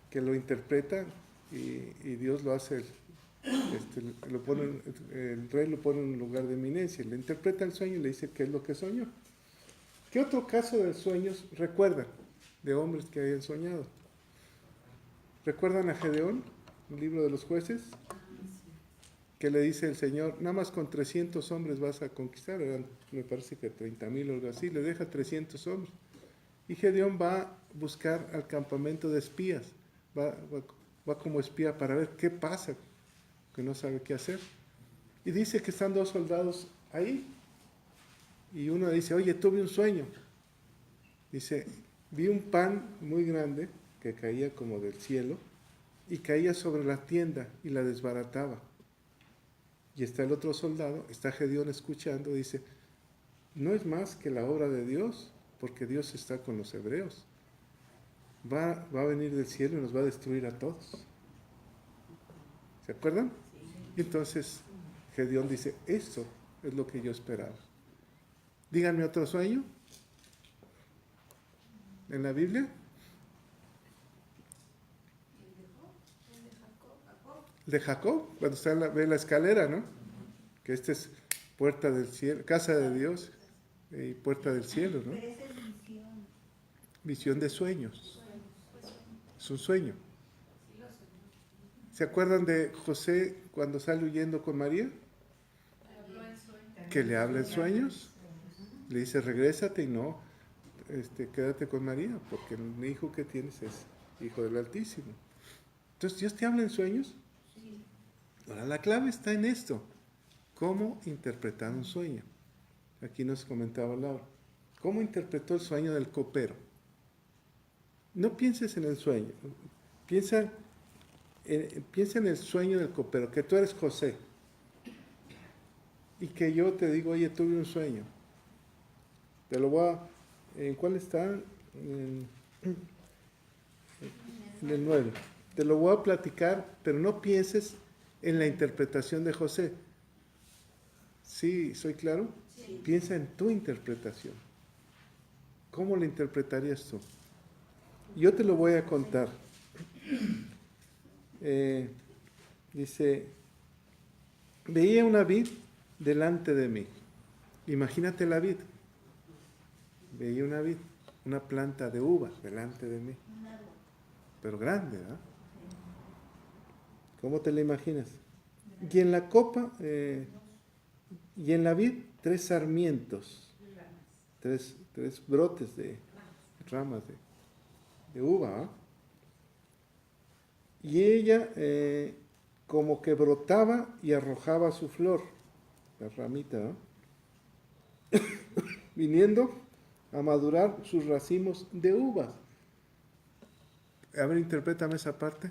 que lo interpreta y Dios lo hace, el rey lo pone en un lugar de eminencia, le interpreta el sueño y le dice qué es lo que soñó. ¿Qué otro caso de sueños recuerdan de hombres que hayan soñado? ¿Recuerdan a Gedeón, el libro de los jueces? Que le dice el Señor, nada más con 300 hombres vas a conquistar, eran, me parece que 30,000 o algo así, le deja 300 hombres. Y Gedeón va a buscar al campamento de espías, va como espía para ver qué pasa, que no sabe qué hacer. Y dice que están 2 soldados ahí, y uno dice, oye, tuve un sueño. Dice, vi un pan muy grande que caía como del cielo, y caía sobre la tienda y la desbarataba. Y está el otro soldado, está Gedeón escuchando, dice, no es más que la obra de Dios, porque Dios está con los hebreos. Va a venir del cielo y nos va a destruir a todos. ¿Se acuerdan? Y entonces Gedeón dice, esto es lo que yo esperaba. Díganme otro sueño. ¿En la Biblia? De Jacob, cuando está ve la escalera, ¿no? Que esta es puerta del cielo, casa de Dios y puerta del cielo, ¿no? Pero esa es visión. Visión de sueños. Es un sueño. ¿Se acuerdan de José cuando sale huyendo con María? Que le habla en sueños. Le dice, regrésate y no, quédate con María, porque el hijo que tienes es hijo del Altísimo. Entonces, ¿Dios te habla en sueños? Ahora, la clave está en esto. ¿Cómo interpretar un sueño? Aquí nos comentaba Laura. ¿Cómo interpretó el sueño del copero? No pienses en el sueño. Piensa en el sueño del copero, que tú eres José. Y que yo te digo, oye, tuve un sueño. Te lo voy a... ¿En cuál está? En el 9. Te lo voy a platicar, pero no pienses en la interpretación de José. ¿Sí? ¿Soy claro? Sí. Piensa en tu interpretación. ¿Cómo la interpretarías tú? Yo te lo voy a contar. Dice, veía una vid delante de mí. Imagínate la vid. Veía una vid, una planta de uva delante de mí. Pero grande, ¿verdad? ¿Cómo te la imaginas? Y en la copa, y en la vid, 3 sarmientos, tres brotes de ramas de uva. Y ella como que brotaba y arrojaba su flor, la ramita, ¿no? Viniendo a madurar sus racimos de uvas. A ver, interprétame esa parte.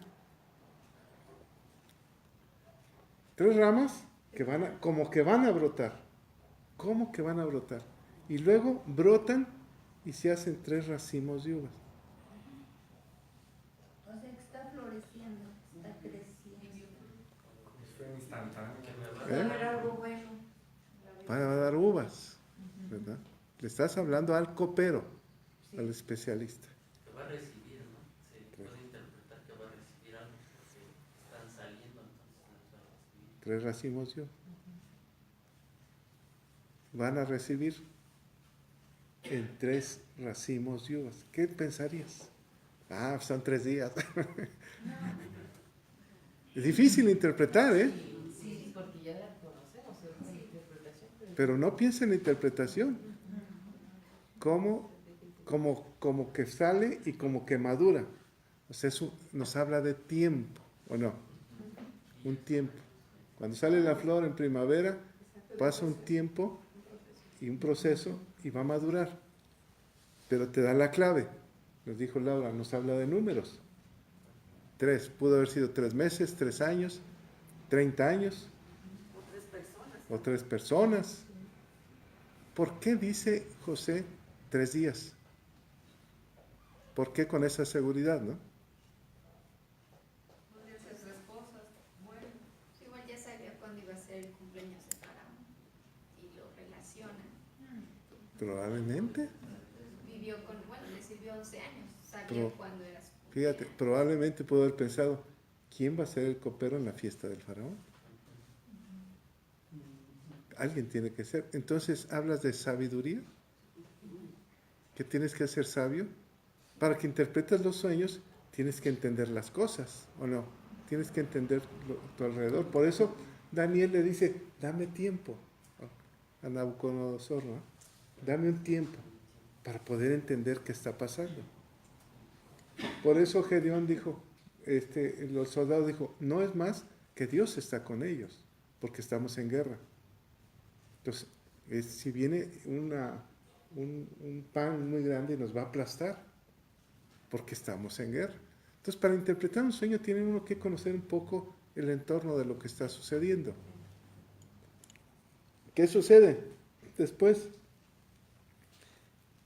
3 ramas que como que van a brotar. ¿Cómo que van a brotar? Y luego brotan y se hacen 3 racimos de uvas. O sea, que está floreciendo, está creciendo. Fue instantáneo. Va a haber algo bueno. Van a dar uvas, ¿verdad? Le estás hablando al copero, al especialista. Que va a recibir, ¿no? Se puede interpretar que va a recibir algo porque están saliendo, entonces va a recibir. 3 racimos de uvas. Van a recibir en 3 racimos de uvas. ¿Qué pensarías? Ah, son 3 días. Es difícil interpretar, ¿eh? Sí, porque ya la conocemos, es una interpretación. Pero no piensa en la interpretación. Como que sale y como que madura. O sea, eso nos habla de tiempo, ¿o no? Un tiempo. Cuando sale la flor en primavera, pasa un tiempo y un proceso y va a madurar. Pero te da la clave. Nos dijo Laura, nos habla de números. 3, pudo haber sido 3 meses, 3 años, 30 años. O 3 personas. ¿Por qué dice José 3 días? ¿Por qué con esa seguridad, no? Sus esposas, bueno, igual ya sabía cuándo iba a ser el cumpleaños de Faraón y lo relaciona. Probablemente. Vivió le sirvió 11 años, sabía cuándo era su cumpleaños. Fíjate, probablemente pudo haber pensado, ¿quién va a ser el copero en la fiesta del faraón? Alguien tiene que ser. Entonces, ¿hablas de sabiduría? ¿Que tienes que ser sabio? Para que interpretes los sueños, tienes que entender las cosas, ¿o no? Tienes que entender tu alrededor. Por eso, Daniel le dice, dame tiempo a Nabucodonosor, ¿no? Dame un tiempo para poder entender qué está pasando. Por eso Gedeón dijo, los soldados dijo, no es más que Dios está con ellos, porque estamos en guerra. Entonces, si viene un pan muy grande nos va a aplastar, porque estamos en guerra. Entonces, para interpretar un sueño tiene uno que conocer un poco el entorno de lo que está sucediendo. ¿Qué sucede después?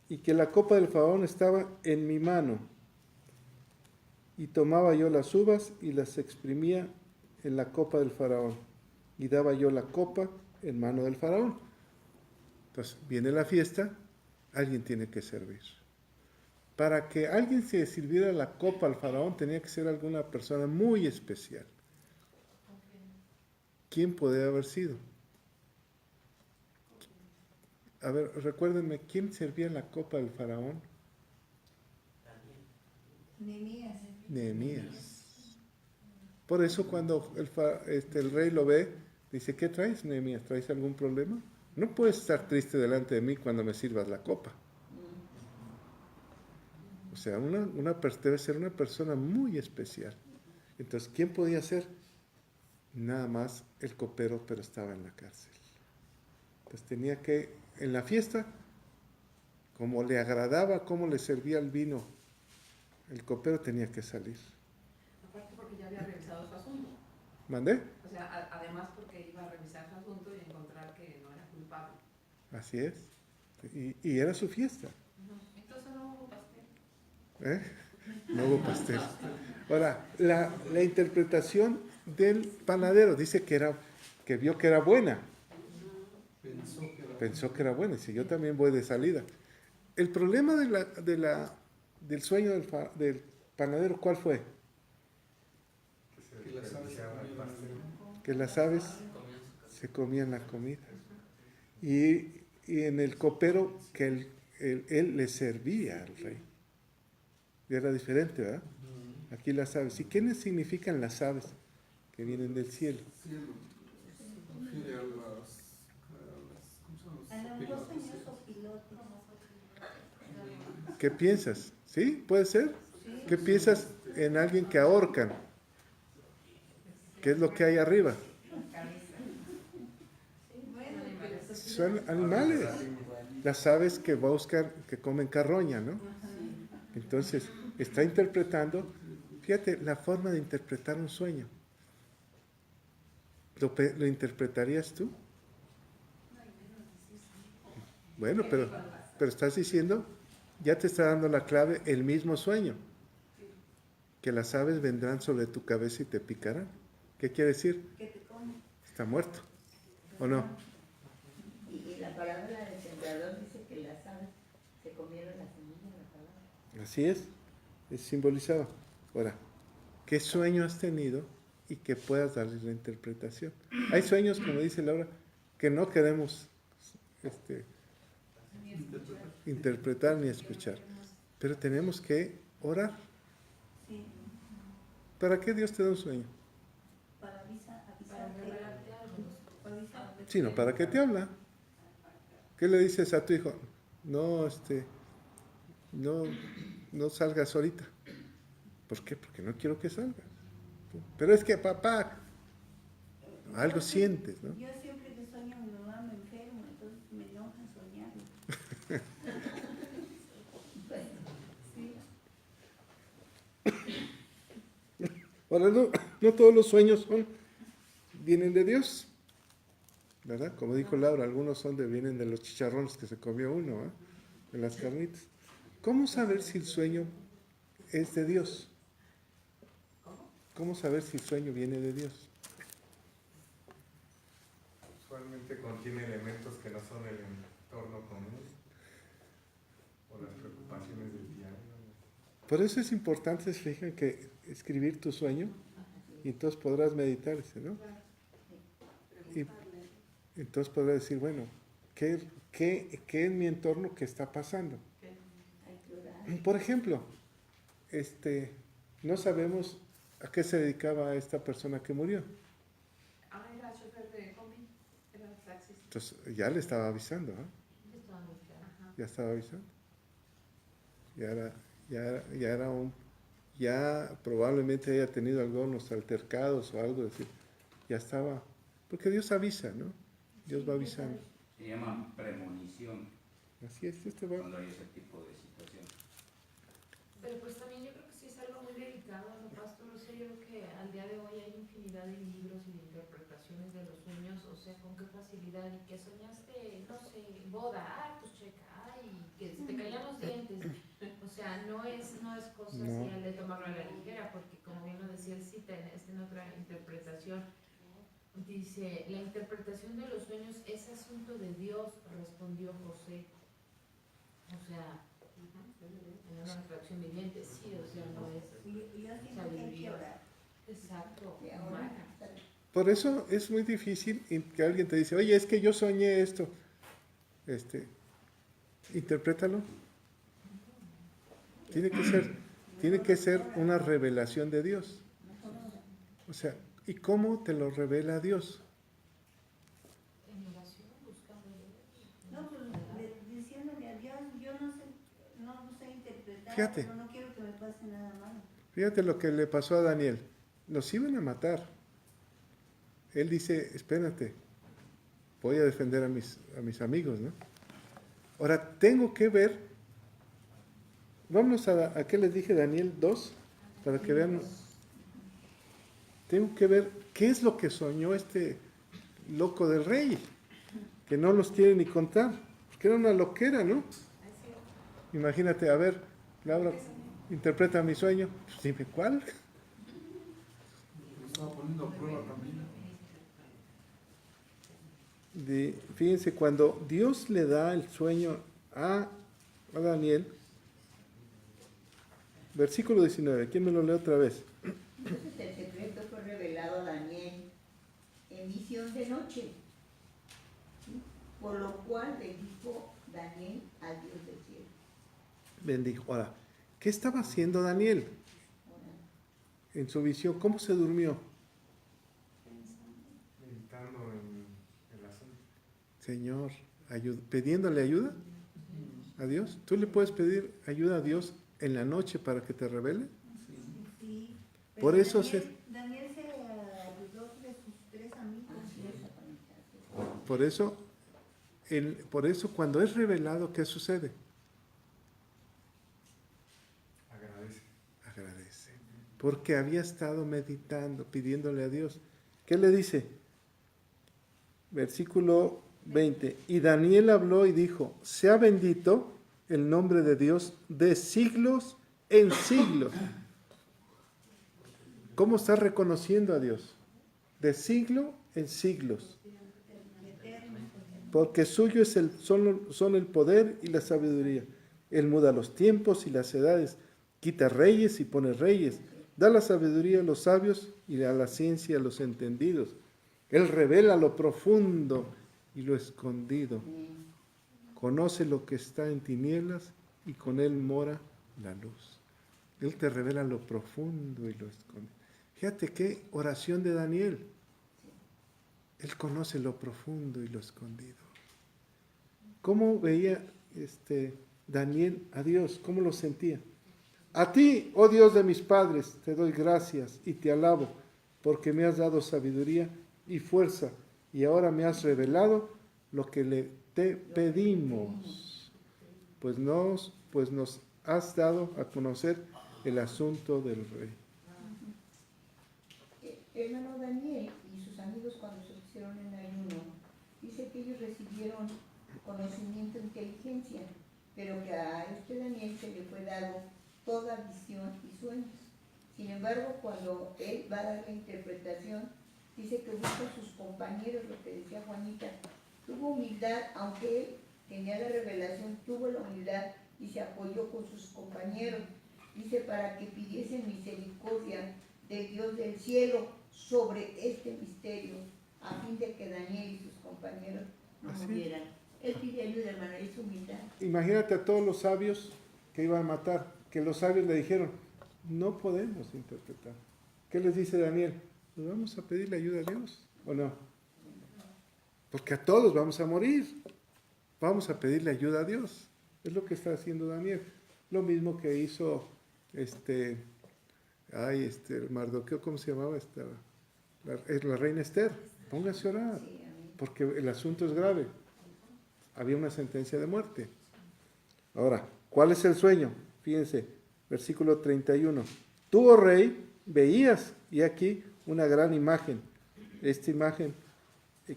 Y que la copa del faraón estaba en mi mano, y tomaba yo las uvas y las exprimía en la copa del faraón, y daba yo la copa en mano del faraón. Entonces, viene la fiesta, alguien tiene que servir. Para que alguien se sirviera la copa al faraón, tenía que ser alguna persona muy especial. ¿Quién podría haber sido? A ver, recuérdenme, ¿quién servía la copa del faraón? Nehemías. Por eso cuando el rey lo ve, dice, ¿qué traes, Nehemías? ¿Traes algún problema? No puedes estar triste delante de mí cuando me sirvas la copa. O sea, debe ser una persona muy especial. Entonces, ¿quién podía ser? Nada más el copero, pero estaba en la cárcel. Entonces tenía que, en la fiesta, como le agradaba, cómo le servía el vino, el copero tenía que salir. ¿Mandé? O sea, además porque iba a revisar su asunto y encontrar que no era culpable. Así es. Y era su fiesta. Entonces no hubo pastel. ¿Eh? No hubo pastel. Ahora, la interpretación del panadero dice que vio que era buena. Pensó que era buena. Y dice, yo también voy de salida. El problema del sueño del panadero, ¿cuál fue? Que las aves se comían la comida. Y en el copero que él le servía al rey. Y era diferente, ¿verdad? Aquí las aves. ¿Y quiénes significan las aves que vienen del cielo? ¿Qué piensas? ¿Sí? ¿Puede ser? ¿Qué piensas en alguien que ahorcan? ¿Qué es lo que hay arriba? Son animales. Las aves que buscan, que comen carroña, ¿no? Entonces, está interpretando, fíjate, la forma de interpretar un sueño. ¿Lo interpretarías tú? Bueno, pero estás diciendo, ya te está dando la clave el mismo sueño. Que las aves vendrán sobre tu cabeza y te picarán. ¿Qué quiere decir? Que te come. Está muerto. ¿O no? Y la palabra del sembrador dice que las aves se comieron la semilla de la palabra. Así es simbolizado. Ahora, ¿qué sueño has tenido y que puedas darle la interpretación? Hay sueños, como dice Laura, que no queremos interpretar ni escuchar, pero tenemos que orar. ¿Para qué Dios te da un sueño? Para revelarte algo. Sino para qué te habla. ¿Qué le dices a tu hijo? No, no salgas ahorita. ¿Por qué? Porque no quiero que salgas. Pero es que papá, algo sientes, ¿no? Yo siempre que sueño mi mamá me enfermo, entonces me enoja soñarlo. Ahora, no todos los sueños vienen de Dios, ¿verdad? Como dijo Laura, algunos vienen de los chicharrones que se comió uno, ¿eh? De las carnitas. ¿Cómo saber si el sueño es de Dios? ¿Cómo saber si el sueño viene de Dios? Usualmente contiene elementos que no son el entorno común o las preocupaciones del diario. Por eso es importante, se fijan, que escribir tu sueño y entonces podrás meditar, ¿no? Y entonces podrás decir, bueno, ¿qué en mi entorno que está pasando? Por ejemplo, no sabemos a qué se dedicaba esta persona que murió. Era chofer de combi, era taxista. Entonces ya le estaba avisando, ¿eh? Ya estaba avisando. Ya probablemente haya tenido algunos altercados o algo, decir, ya estaba, porque Dios avisa, ¿no? Dios va avisando. Se llama premonición. Así es, cuando hay ese tipo de situación. Pero pues también yo creo que sí es algo muy delicado, ¿no, Pastor? O sea, yo creo que al día de hoy hay infinidad de libros y de interpretaciones de los sueños, o sea, con qué facilidad, y que soñaste, no sé, boda, pues checa, y que se te caían los dientes. O sea, no es cosa así de tomarlo a la ligera, porque como bien lo decía el cita en otra interpretación, dice, la interpretación de los sueños es asunto de Dios, respondió José. O sea, en una traducción viviente, sí, o sea, no es sabiduría. Exacto, humana. Por eso es muy difícil que alguien te dice, oye, es que yo soñé esto. Interprétalo. Tiene que ser una revelación de Dios. O sea, ¿y cómo te lo revela Dios? En oración, buscando No, pues diciéndole a Dios, yo no sé interpretar, Fíjate. pero no quiero que me pase nada malo. Fíjate lo que le pasó a Daniel. Los iban a matar. Él dice, espérate, voy a defender a mis amigos, ¿no? Ahora, tengo que ver, vámonos a qué les dije Daniel 2, para que vean, tengo que ver ¿qué es lo que soñó este loco del rey? Que no los quiere ni contar, porque era una loquera, ¿no? Imagínate, a ver, Laura, interpreta mi sueño. Pues dime, ¿cuál? Me estaba poniendo a prueba también. Fíjense, cuando Dios le da el sueño a Daniel, versículo 19, ¿quién me lo lee otra vez? Entonces el secreto fue revelado a Daniel en visión de noche, ¿sí? Por lo cual bendijo Daniel al Dios del cielo. Bendijo. Ahora, ¿qué estaba haciendo Daniel en su visión? ¿Cómo se durmió? Meditando en el asunto. Señor, pidiéndole ayuda a Dios. ¿Tú le puedes pedir ayuda a Dios en la noche para que te revele? Sí, Por pero eso Daniel se ayudó de sus 3 amigos. por eso cuando es revelado, ¿qué sucede? Agradece. Porque había estado meditando, pidiéndole a Dios. ¿Qué le dice? Versículo 20. Y Daniel habló y dijo, sea bendito el nombre de Dios de siglos en siglos. ¿Cómo está reconociendo a Dios? De siglo en siglos. Porque suyo es son el poder y la sabiduría. Él muda los tiempos y las edades, quita reyes y pone reyes, da la sabiduría a los sabios y da la ciencia a los entendidos. Él revela lo profundo y lo escondido. Conoce lo que está en tinieblas y con él mora la luz. Él te revela lo profundo y lo escondido. Fíjate qué oración de Daniel. Él conoce lo profundo y lo escondido. ¿Cómo veía Daniel a Dios? ¿Cómo lo sentía? A ti, oh Dios de mis padres, te doy gracias y te alabo, porque me has dado sabiduría y fuerza, y ahora me has revelado lo que te pedimos, pues nos has dado a conocer el asunto del rey. Hermano Daniel y sus amigos cuando se pusieron en ayuno, dice que ellos recibieron conocimiento e inteligencia, pero que a Daniel se le fue dado toda visión y sueños. Sin embargo, cuando él va a dar la interpretación, dice que busca a sus compañeros, lo que decía Juanita, tuvo humildad, aunque él tenía la revelación, tuvo la humildad y se apoyó con sus compañeros. Dice, para que pidiesen misericordia del Dios del cielo sobre este misterio, a fin de que Daniel y sus compañeros no murieran. Él pide ayuda, hermano, es humildad. Imagínate a todos los sabios que iban a matar, que los sabios le dijeron, no podemos interpretar. ¿Qué les dice Daniel? ¿Nos vamos a pedirle ayuda a Dios o no? Porque a todos vamos a morir. Vamos a pedirle ayuda a Dios. Es lo que está haciendo Daniel. Lo mismo que hizo Mardoqueo, ¿cómo se llamaba? La reina Esther. Póngase a orar, porque el asunto es grave. Había una sentencia de muerte. Ahora, ¿cuál es el sueño? Fíjense, versículo 31. Tú, oh rey, veías, y aquí una gran imagen. Esta imagen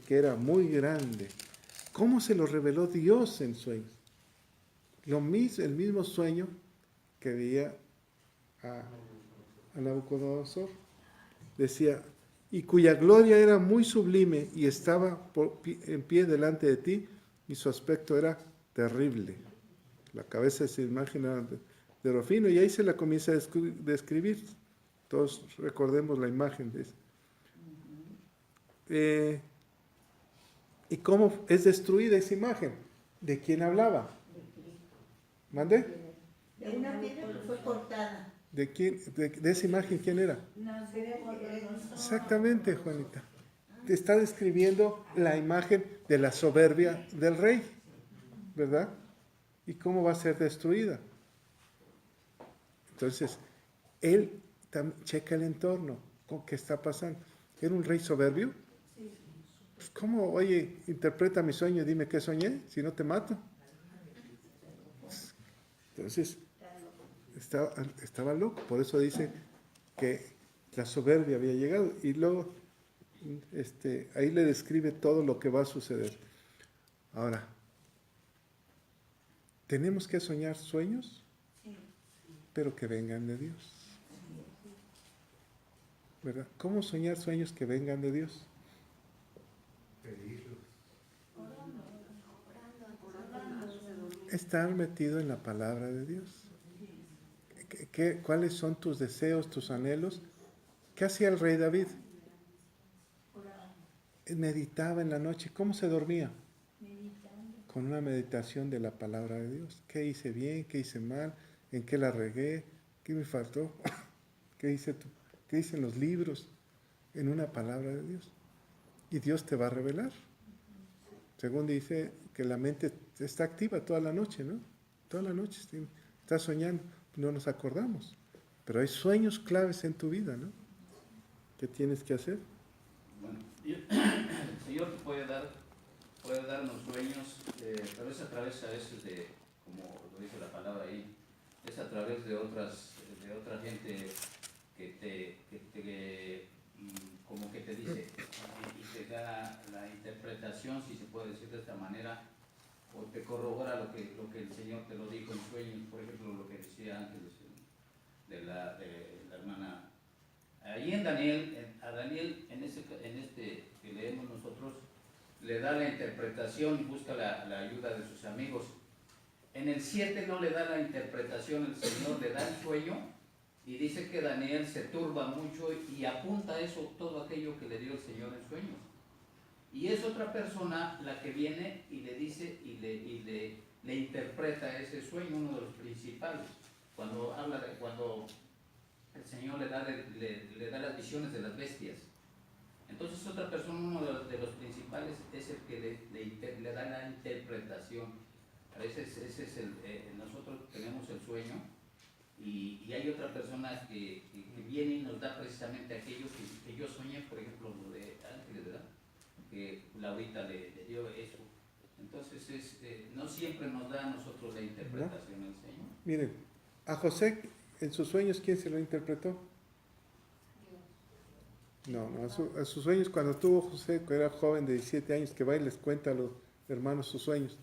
que era muy grande. ¿Cómo se lo reveló Dios en sueños? El mismo sueño que veía a Nabucodonosor. Decía, y cuya gloria era muy sublime y estaba en pie delante de ti, y su aspecto era terrible. La cabeza de esa imagen era de Rufino, y ahí se la comienza a describir. Todos recordemos la imagen de eso. ¿Y cómo es destruida esa imagen? ¿De quién hablaba? ¿Mande? De una piedra que fue cortada. ¿De quién? ¿De esa imagen quién era? Exactamente, Juanita. Te está describiendo la imagen de la soberbia del rey, ¿verdad? ¿Y cómo va a ser destruida? Entonces, él checa el entorno, ¿qué está pasando? ¿Era un rey soberbio? Pues, ¿cómo? Oye, interpreta mi sueño, dime qué soñé, si no te mato. Entonces, estaba loco, por eso dice que la soberbia había llegado. Y luego ahí le describe todo lo que va a suceder. Ahora, tenemos que soñar sueños, pero que vengan de Dios. ¿Verdad? ¿Cómo soñar sueños que vengan de Dios? Pedirlos. Estar metido en la palabra de Dios. ¿Cuáles son tus deseos, tus anhelos? ¿Qué hacía el rey David? Meditaba en la noche. ¿Cómo se dormía? Con una meditación de la palabra de Dios. ¿Qué hice bien? ¿Qué hice mal? ¿En qué la regué? ¿Qué me faltó? ¿Qué dicen los libros? En una palabra de Dios. Y Dios te va a revelar. Según dice que la mente está activa toda la noche, ¿no? Toda la noche estás soñando, no nos acordamos. Pero hay sueños claves en tu vida, ¿no? ¿Qué tienes que hacer? Bueno, el Señor te puede darnos sueños, pero es a través a veces de, como lo dice la palabra ahí, es a través de otra gente como que te dice y te da la interpretación, si se puede decir de esta manera, o te corrobora lo que el Señor te lo dijo en sueños. Por ejemplo, lo que decía antes de la hermana. Ahí a Daniel en este que leemos nosotros, le da la interpretación y busca la ayuda de sus amigos. En el 7 no le da la interpretación, el Señor le da el sueño. Y dice que Daniel se turba mucho y apunta eso, todo aquello que le dio el Señor en sueños. Y es otra persona la que viene y le dice y le interpreta ese sueño, uno de los principales. Cuando el Señor le da las visiones de las bestias. Entonces otra persona, uno de los principales, es el que le da la interpretación. A veces ese es nosotros tenemos el sueño. Y hay otra persona que viene y nos da precisamente aquello que yo soñé, por ejemplo, lo de Ángeles, ¿verdad? Que Laurita le dio eso. Entonces, no siempre nos da a nosotros la interpretación el Señor. Miren, a José, en sus sueños, ¿quién se lo interpretó? No, a sus sueños, cuando tuvo José, que era joven de 17 años, que va y les cuenta a los hermanos sus sueños,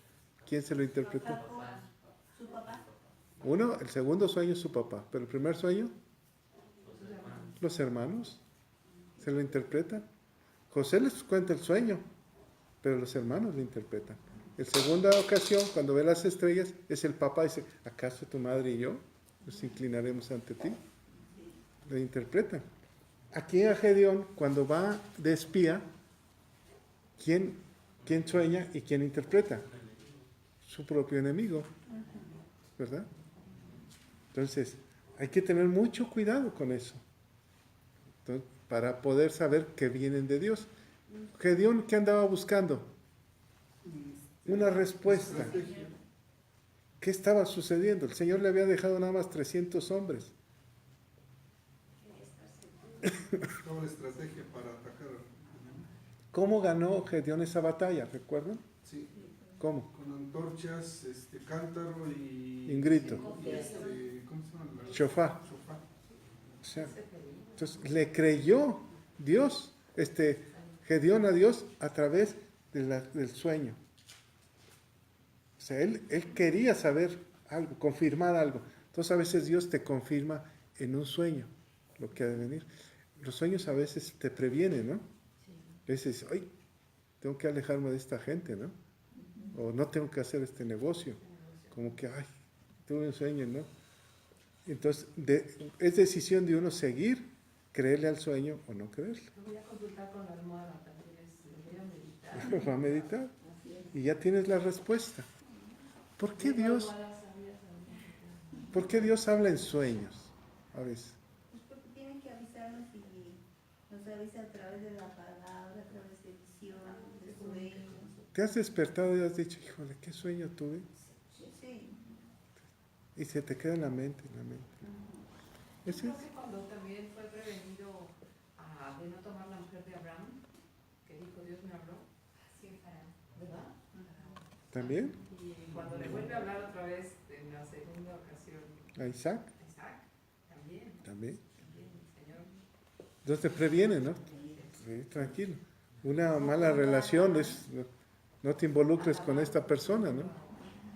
¿quién se lo interpretó? Su papá. Uno, el segundo sueño es su papá, pero el primer sueño, los hermanos se lo interpretan. José les cuenta el sueño, pero los hermanos lo interpretan. En segunda ocasión, cuando ve las estrellas, es el papá y dice, ¿acaso tu madre y yo nos inclinaremos ante ti? Lo interpretan. Aquí a Gedeón, cuando va de espía, ¿quién sueña y quién interpreta? Su propio enemigo, ¿verdad? Entonces, hay que tener mucho cuidado con eso. Entonces, para poder saber que vienen de Dios. Gedeón, ¿qué andaba buscando? Una respuesta. ¿Qué estaba sucediendo? El Señor le había dejado nada más 300 hombres. Estaba la estrategia para atacar. ¿Cómo ganó Gedeón esa batalla? ¿Recuerdan? Sí. ¿Cómo? Con antorchas, cántaro y grito. ¿cómo se llama? Shofar. O sea, entonces le creyó Dios, Gedeón a Dios a través del sueño. O sea, él quería saber algo, confirmar algo. Entonces a veces Dios te confirma en un sueño lo que ha de venir. Los sueños a veces te previenen, ¿no? A veces, ay, tengo que alejarme de esta gente, ¿no? O no tengo que hacer este negocio. Como que, ay, tuve un sueño, ¿no? Entonces, es decisión de uno seguir, creerle al sueño o no creerle. Voy a consultar con la almohada también, voy a meditar. Va a meditar. Y ya tienes la respuesta. ¿Por qué Dios habla en sueños a veces? Pues porque tiene que avisarnos y nos avisa a través de la palabra, a través de visiones, de sueños. ¿Te has despertado y has dicho, híjole, qué sueño tuve? Sí. Y se te queda en la mente, ¿Ese Creo es? que cuando también fue prevenido de no tomar la mujer de Abraham, que dijo Dios me habló, así ¿verdad? ¿También? Y cuando le vuelve a hablar otra vez en la segunda ocasión, ¿A Isaac? Isaac, también. También. También, el Señor. Entonces te previene, ¿no? Sí, tranquilo. Una mala relación es, no te involucres con esta persona, ¿no?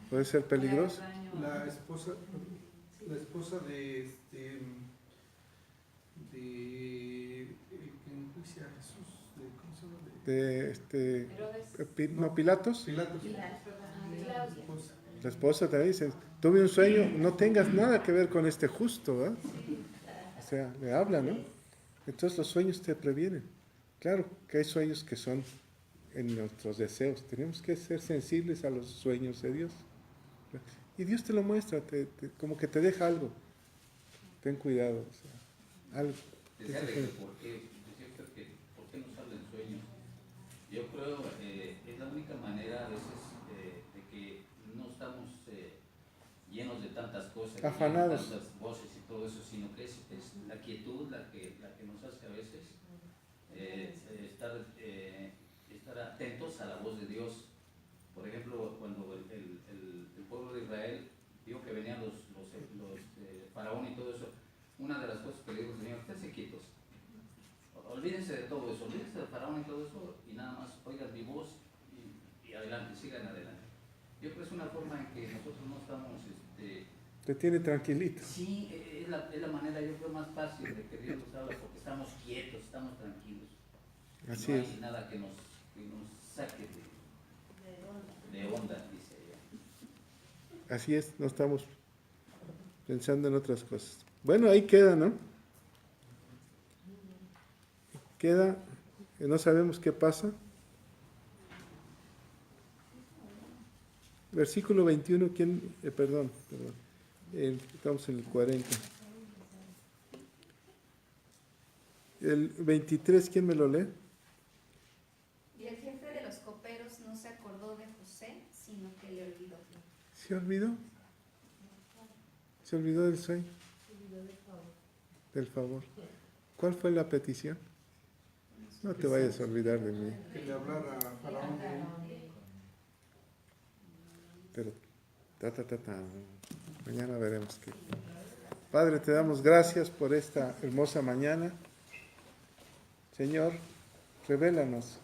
Puede ser peligroso. La esposa de el que enjuicia a Jesús, ¿cómo se llama? Pilatos. La esposa también dice, tuve un sueño, no tengas nada que ver con este justo, ¿verdad? O sea, le habla, ¿no? Entonces los sueños te previenen. Claro que hay sueños que son en nuestros deseos. Tenemos que ser sensibles a los sueños de Dios. Y Dios te lo muestra, como que te deja algo. Ten cuidado, o sea, algo. Decía de que ¿por qué nos hablan sueños? Yo creo es la única manera a veces de que no estamos llenos de tantas cosas, afanados, de tantas voces y todo eso, sino que es la quietud la que nos hace a veces estar atentos a la voz de Dios. Por ejemplo, cuando el pueblo de Israel vio que venían los faraón y todo eso, una de las cosas que le dijo el Señor, esténse quietos, olvídense de todo eso, olvídense del faraón y todo eso, y nada más oigan mi voz y adelante, sigan adelante. Yo creo que es una forma en que nosotros no estamos... te tiene tranquilito. Sí, es la manera, yo creo, más fácil de que Dios nos habla, porque estamos quietos, estamos tranquilos. Así no hay es. nada que nos saque de onda, dice ella. Así es, no estamos pensando en otras cosas. Bueno, ahí queda, ¿no? Queda, no sabemos qué pasa. Versículo 21, perdón, estamos en el 40. El 23, ¿quién me lo lee? Y el jefe de los coperos no se acordó de José, sino que le olvidó. ¿Se olvidó? ¿Se olvidó del sueño? Del favor. ¿Cuál fue la petición? No te vayas a olvidar de mí. Que le hablara a Faraón. Pero, mañana veremos qué. Padre, te damos gracias por esta hermosa mañana. Señor, revélanos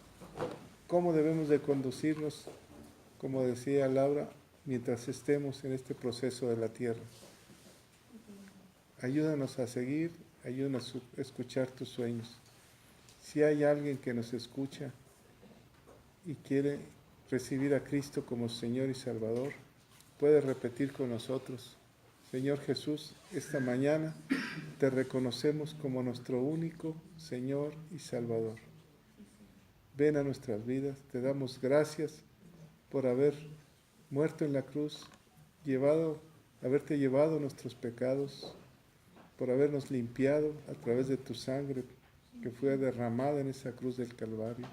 cómo debemos de conducirnos, como decía Laura, mientras estemos en este proceso de la tierra. Ayúdanos a seguir, ayúdanos a escuchar tus sueños. Si hay alguien que nos escucha y quiere recibir a Cristo como Señor y Salvador, puede repetir con nosotros: Señor Jesús, esta mañana te reconocemos como nuestro único Señor y Salvador. Ven a nuestras vidas, te damos gracias por haber muerto en la cruz, haberte llevado nuestros pecados, por habernos limpiado a través de tu sangre que fue derramada en esa cruz del Calvario.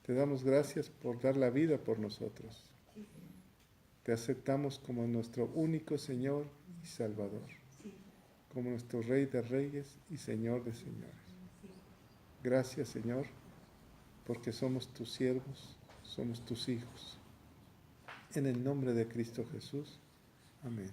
Te damos gracias por dar la vida por nosotros. Te aceptamos como nuestro único Señor y Salvador, como nuestro Rey de Reyes y Señor de Señores. Gracias, Señor, porque somos tus siervos, somos tus hijos. En el nombre de Cristo Jesús. Amén.